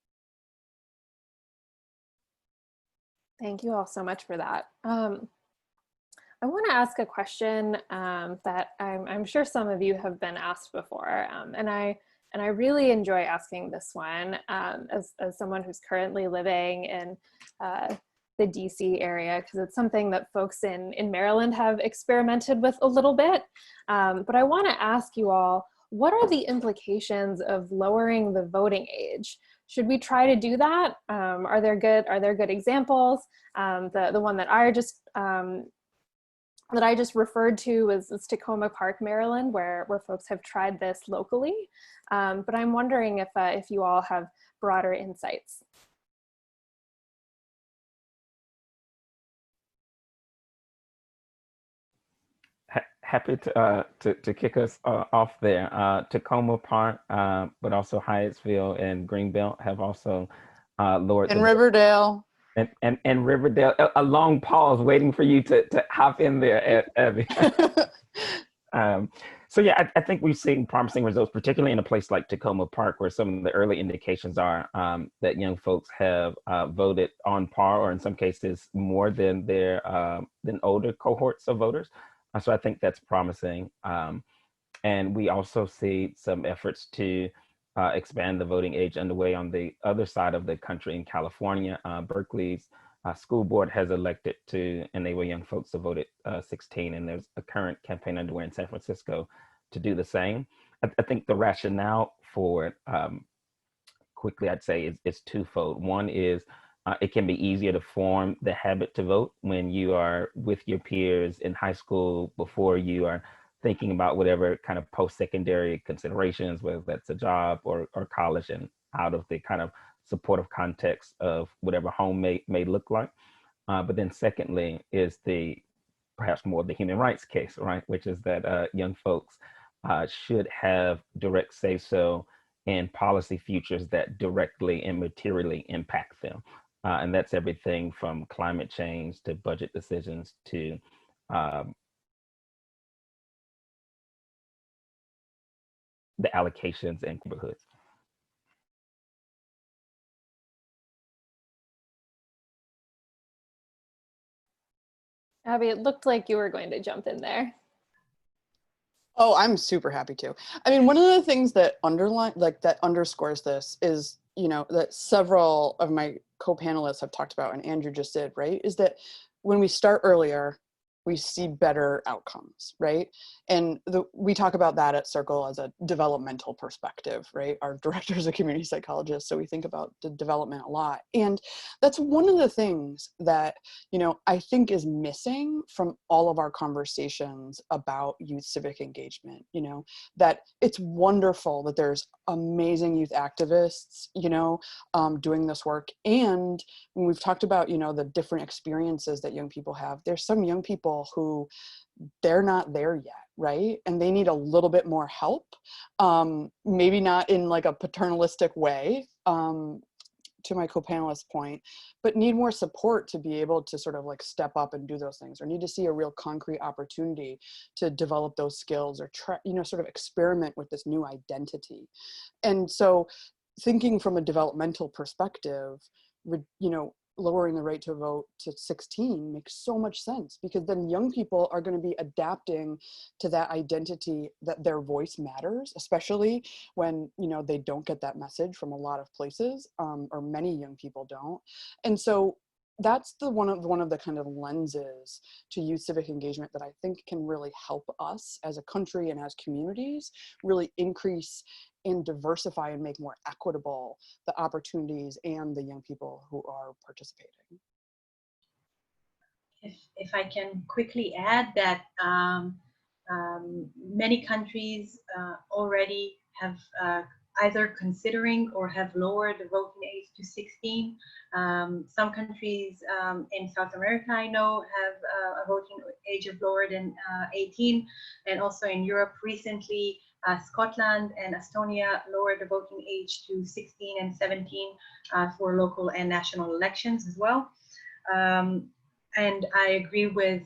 Thank you all so much for that. I want to ask a question that I'm sure some of you have been asked before, and I really enjoy asking this one as someone who's currently living in the DC area, because it's something that folks in Maryland have experimented with a little bit. But I want to ask you all, what are the implications of lowering the voting age? Should we try to do that? Are there good examples? The one that I just referred to is Tacoma Park, Maryland, where folks have tried this locally. But I'm wondering if you all have broader insights. Happy to kick us off there. Tacoma Park, but also Hyattsville and Greenbelt have also lowered. And Riverdale. And Riverdale. A long pause waiting for you to hop in there, Abby. So yeah, I think we've seen promising results, particularly in a place like Tacoma Park, where some of the early indications are that young folks have voted on par, or in some cases more than their than older cohorts of voters. So I think that's promising. And we also see some efforts to expand the voting age underway on the other side of the country in California. Berkeley's school board has elected to enable young folks to vote at 16, and there's a current campaign underway in San Francisco to do the same. I think the rationale for it, quickly I'd say, is twofold. One is it can be easier to form the habit to vote when you are with your peers in high school before you are thinking about whatever kind of post-secondary considerations, whether that's a job or college, and out of the kind of supportive context of whatever home may look like. But then secondly is perhaps more the human rights case, right? Which is that young folks should have direct say-so in policy futures that directly and materially impact them. And that's everything from climate change to budget decisions to the allocations in neighborhoods. Abby, it looked like you were going to jump in there. Oh, I'm super happy to. I mean, one of the things that underscores this is, that several of my co-panelists have talked about, and Andrew just did, right? Is that when we start earlier, we see better outcomes, right? And we talk about that at Circle as a developmental perspective, right? Our director's a community psychologist, so we think about the development a lot. And that's one of the things that, you know, I think is missing from all of our conversations about youth civic engagement, you know, that it's wonderful that there's amazing youth activists, you know, doing this work. And when we've talked about, you know, the different experiences that young people have, there's some young people who they're not there yet, right? And they need a little bit more help, maybe not in like a paternalistic way, to my co-panelist point, but need more support to be able to sort of like step up and do those things, or need to see a real concrete opportunity to develop those skills, or try, you know, sort of experiment with this new identity. And so thinking from a developmental perspective, you know, lowering the right to vote to 16 makes so much sense, because then young people are going to be adapting to that identity that their voice matters, especially when, you know, they don't get that message from a lot of places, or many young people don't. And so that's one of the kind of lenses to youth civic engagement that I think can really help us as a country and as communities really increase and diversify and make more equitable the opportunities and the young people who are participating. If I can quickly add that many countries already have either considering or have lowered the voting age to 16. Some countries in South America, I know, have a voting age of lower than 18, and also in Europe recently, Scotland and Estonia lowered the voting age to 16 and 17 for local and national elections as well. And I agree with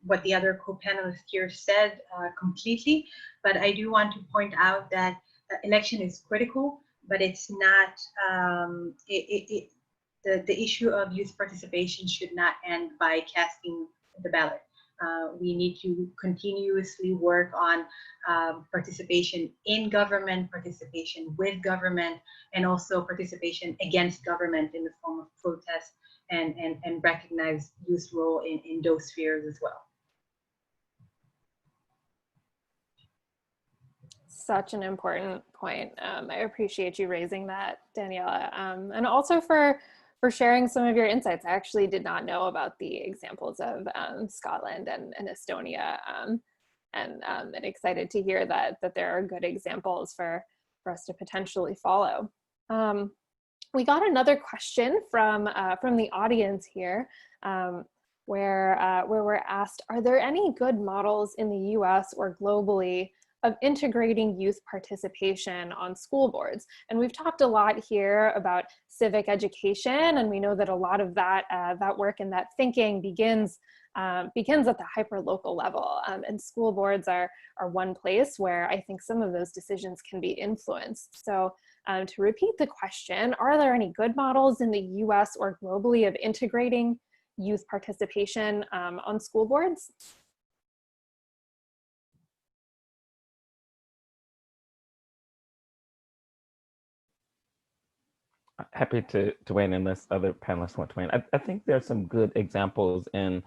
what the other co-panelists here said completely, but I do want to point out that election is critical, but it's not, the issue of youth participation should not end by casting the ballot. We need to continuously work on participation in government, participation with government, and also participation against government in the form of protest, and recognize youth role in those spheres as well. Such an important point. I appreciate you raising that, Daniella, and also for sharing some of your insights. I actually did not know about the examples of Scotland and Estonia, and excited to hear that there are good examples for us to potentially follow. We got another question from the audience here, where we're asked, are there any good models in the US or globally of integrating youth participation on school boards? And we've talked a lot here about civic education, and we know that a lot of that that work and that thinking begins at the hyper-local level, and school boards are one place where I think some of those decisions can be influenced. So to repeat the question, are there any good models in the US or globally of integrating youth participation on school boards? Happy to weigh in unless other panelists want to weigh in. I think there are some good examples in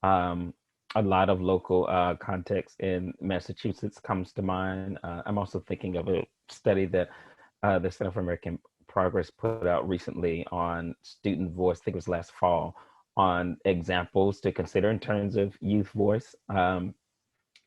a lot of local contexts. In Massachusetts comes to mind. I'm also thinking of a study that the Center for American Progress put out recently on student voice, I think it was last fall, on examples to consider in terms of youth voice in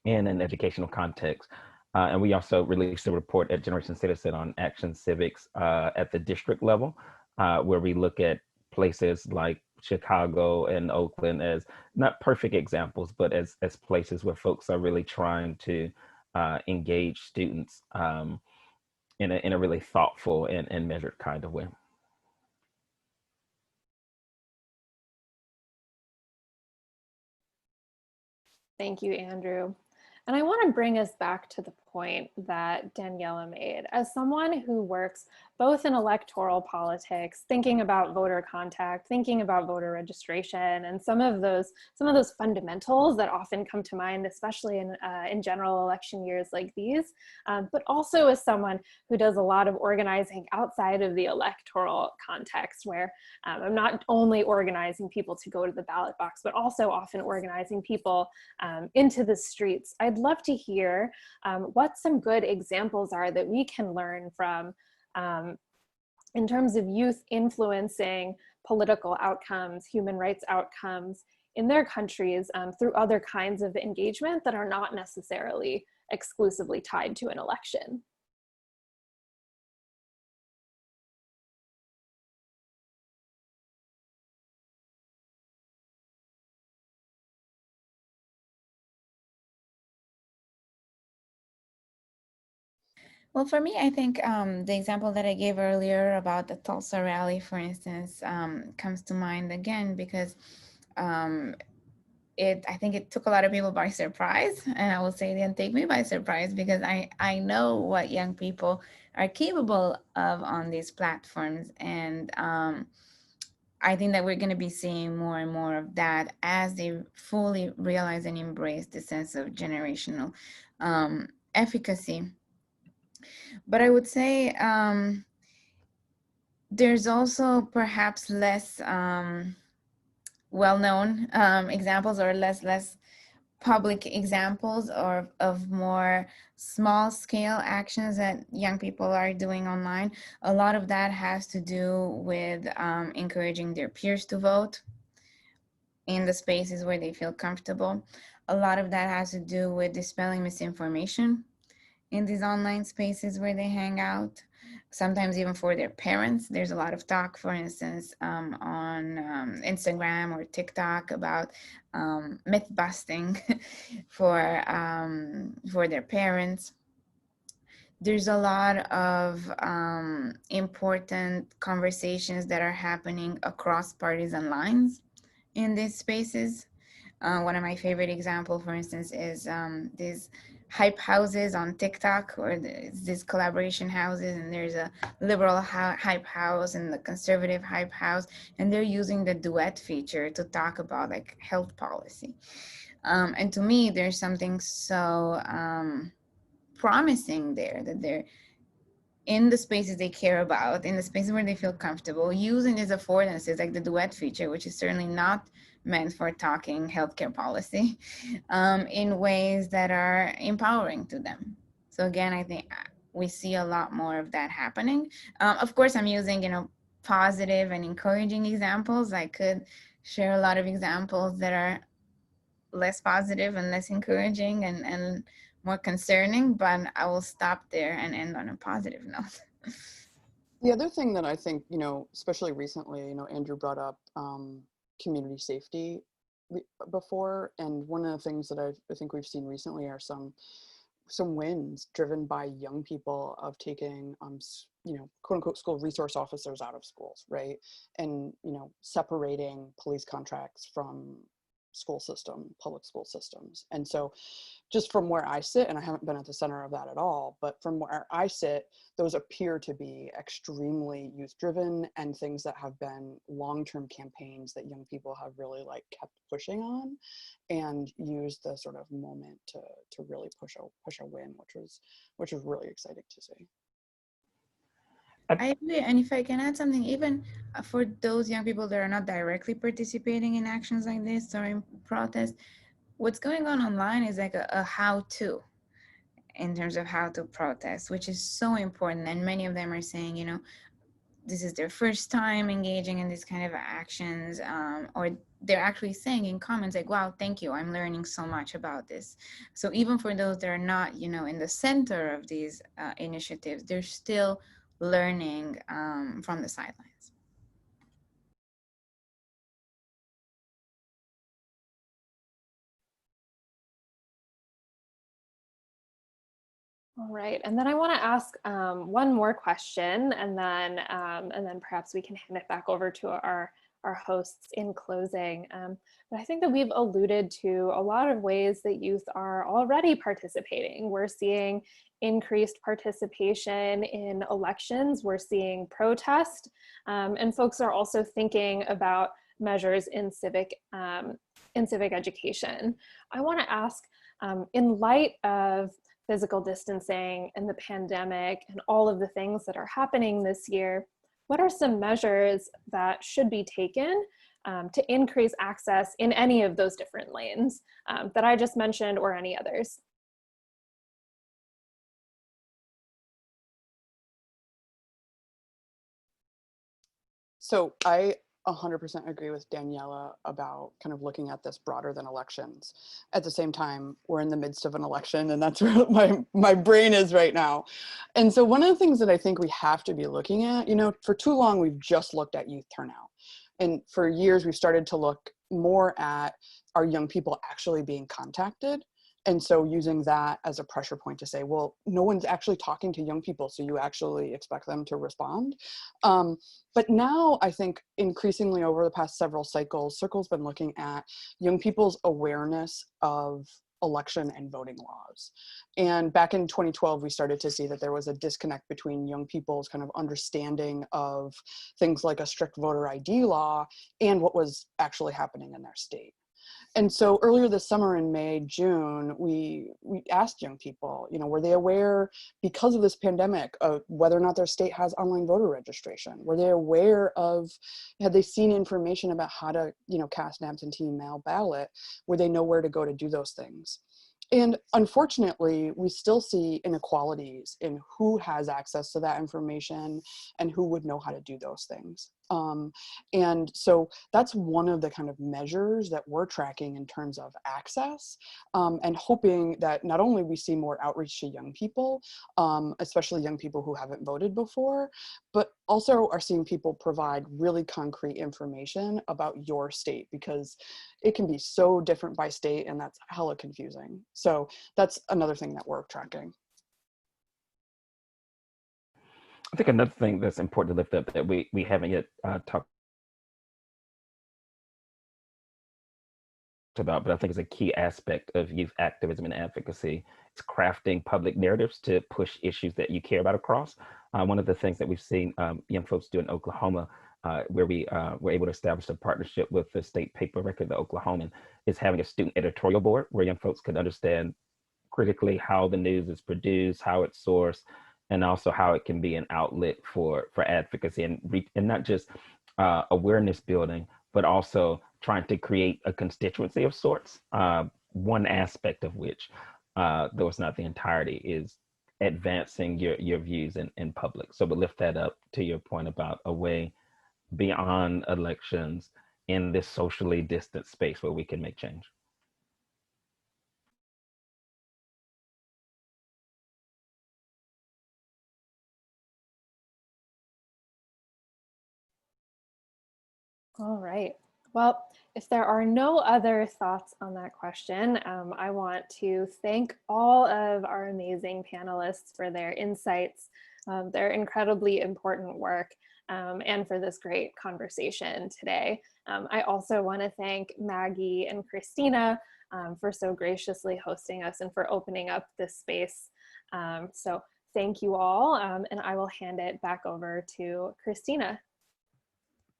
an educational context. And we also released a report at Generation Citizen on action civics at the district level, where we look at places like Chicago and Oakland as not perfect examples, but as places where folks are really trying to engage students in a really thoughtful and measured kind of way. Thank you, Andrew. And I want to bring us back to the point that Daniella made. As someone who works both in electoral politics, thinking about voter contact, thinking about voter registration, and some of those fundamentals that often come to mind, especially in general election years like these, but also as someone who does a lot of organizing outside of the electoral context, where I'm not only organizing people to go to the ballot box, but also often organizing people into the streets. I'd love to hear what some good examples are that we can learn from in terms of youth influencing political outcomes, human rights outcomes in their countries through other kinds of engagement that are not necessarily exclusively tied to an election. Well, for me, I think the example that I gave earlier about the Tulsa rally, for instance, comes to mind again because I think it took a lot of people by surprise, and I will say it didn't take me by surprise because I know what young people are capable of on these platforms, and I think that we're going to be seeing more and more of that as they fully realize and embrace the sense of generational efficacy. But I would say there's also perhaps less well-known examples or less public examples or of more small-scale actions that young people are doing online. A lot of that has to do with encouraging their peers to vote in the spaces where they feel comfortable. A lot of that has to do with dispelling misinformation in these online spaces where they hang out, sometimes even for their parents. There's a lot of talk, for instance, on Instagram or TikTok about myth busting for their parents. There's a lot of important conversations that are happening across parties and lines in these spaces. One of my favorite examples, for instance, is these hype houses on TikTok, or these collaboration houses, and there's a liberal hype house and the conservative hype house, and they're using the duet feature to talk about like health policy. And to me, there's something so promising there, that they're in the spaces they care about, in the spaces where they feel comfortable, using these affordances like the duet feature, which is certainly not meant for talking healthcare policy, in ways that are empowering to them. So again, I think we see a lot more of that happening. Of course, I'm using, positive and encouraging examples. I could share a lot of examples that are less positive and less encouraging and more concerning, but I will stop there and end on a positive note. The other thing that I think, especially recently, Andrew brought up community safety before, and one of the things that I think we've seen recently are some wins driven by young people of taking quote unquote school resource officers out of schools, right? And separating police contracts from public school systems. And so just from where I sit, and I haven't been at the center of that at all, but from where I sit, those appear to be extremely youth driven and things that have been long-term campaigns that young people have really kept pushing on and used the sort of moment to really push a win, which was really exciting to see. I agree, and if I can add something, even for those young people that are not directly participating in actions like this or in protests, what's going on online is like a how-to in terms of how to protest, which is so important. And many of them are saying, this is their first time engaging in these kind of actions, or they're actually saying in comments like, wow, thank you, I'm learning so much about this. So even for those that are not, in the center of these initiatives, they're still learning from the sidelines. All right, and then I want to ask one more question, and then perhaps we can hand it back over to our our hosts in closing. But I think that we've alluded to a lot of ways that youth are already participating. We're seeing increased participation in elections. We're seeing protest, and folks are also thinking about measures in civic education. I want to ask, in light of physical distancing and the pandemic and all of the things that are happening this year, what are some measures that should be taken to increase access in any of those different lanes that I just mentioned, or any others? So I 100% agree with Daniela about kind of looking at this broader than elections. At the same time, we're in the midst of an election, and that's where my brain is right now. And so one of the things that I think we have to be looking at, you know, for too long, we've just looked at youth turnout. And for years, we've started to look more at, are young people actually being contacted? And so using that as a pressure point to say, well, no one's actually talking to young people, so you actually expect them to respond. But now I think increasingly over the past several cycles, Circle's been looking at young people's awareness of election and voting laws. And back in 2012, we started to see that there was a disconnect between young people's kind of understanding of things like a strict voter ID law and what was actually happening in their state. And so earlier this summer in May, June, we asked young people, you know, were they aware because of this pandemic of whether or not their state has online voter registration? Were they aware of, had they seen information about how to, you know, cast an absentee mail ballot? Would they know where to go to do those things? And unfortunately, we still see inequalities in who has access to that information and who would know how to do those things. And so that's one of the kind of measures that we're tracking in terms of access, and hoping that not only we see more outreach to young people, especially young people who haven't voted before, but also are seeing people provide really concrete information about your state, because it can be so different by state, and that's hella confusing. So that's another thing that we're tracking. I think another thing that's important to lift up that we haven't yet talked about, but I think is a key aspect of youth activism and advocacy, is crafting public narratives to push issues that you care about across. One of the things that we've seen young folks do in Oklahoma, where we were able to establish a partnership with the state paper record, the Oklahoman, is having a student editorial board where young folks could understand critically how the news is produced, how it's sourced, and also how it can be an outlet for advocacy and not just awareness building, but also trying to create a constituency of sorts. One aspect of which, though it's not the entirety, is advancing your views in public. So we'll lift that up to your point about a way beyond elections in this socially distant space where we can make change. All right. Well, if there are no other thoughts on that question, I want to thank all of our amazing panelists for their insights, their incredibly important work, and for this great conversation today. I also want to thank Maggie and Christina for so graciously hosting us and for opening up this space. So thank you all, and I will hand it back over to Christina.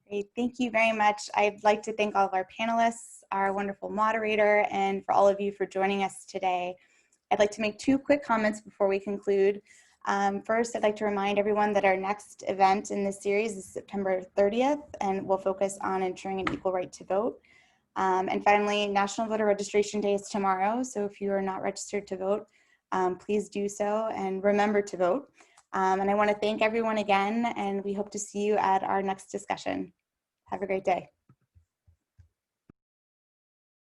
Great, thank you very much. I'd like to thank all of our panelists, our wonderful moderator, and for all of you for joining us today. I'd like to make two quick comments before we conclude. First, I'd like to remind everyone that our next event in this series is September 30th, and we'll focus on ensuring an equal right to vote. And finally, National Voter Registration Day is tomorrow, so if you are not registered to vote, please do so and remember to vote. And I want to thank everyone again, and we hope to see you at our next discussion. Have a great day.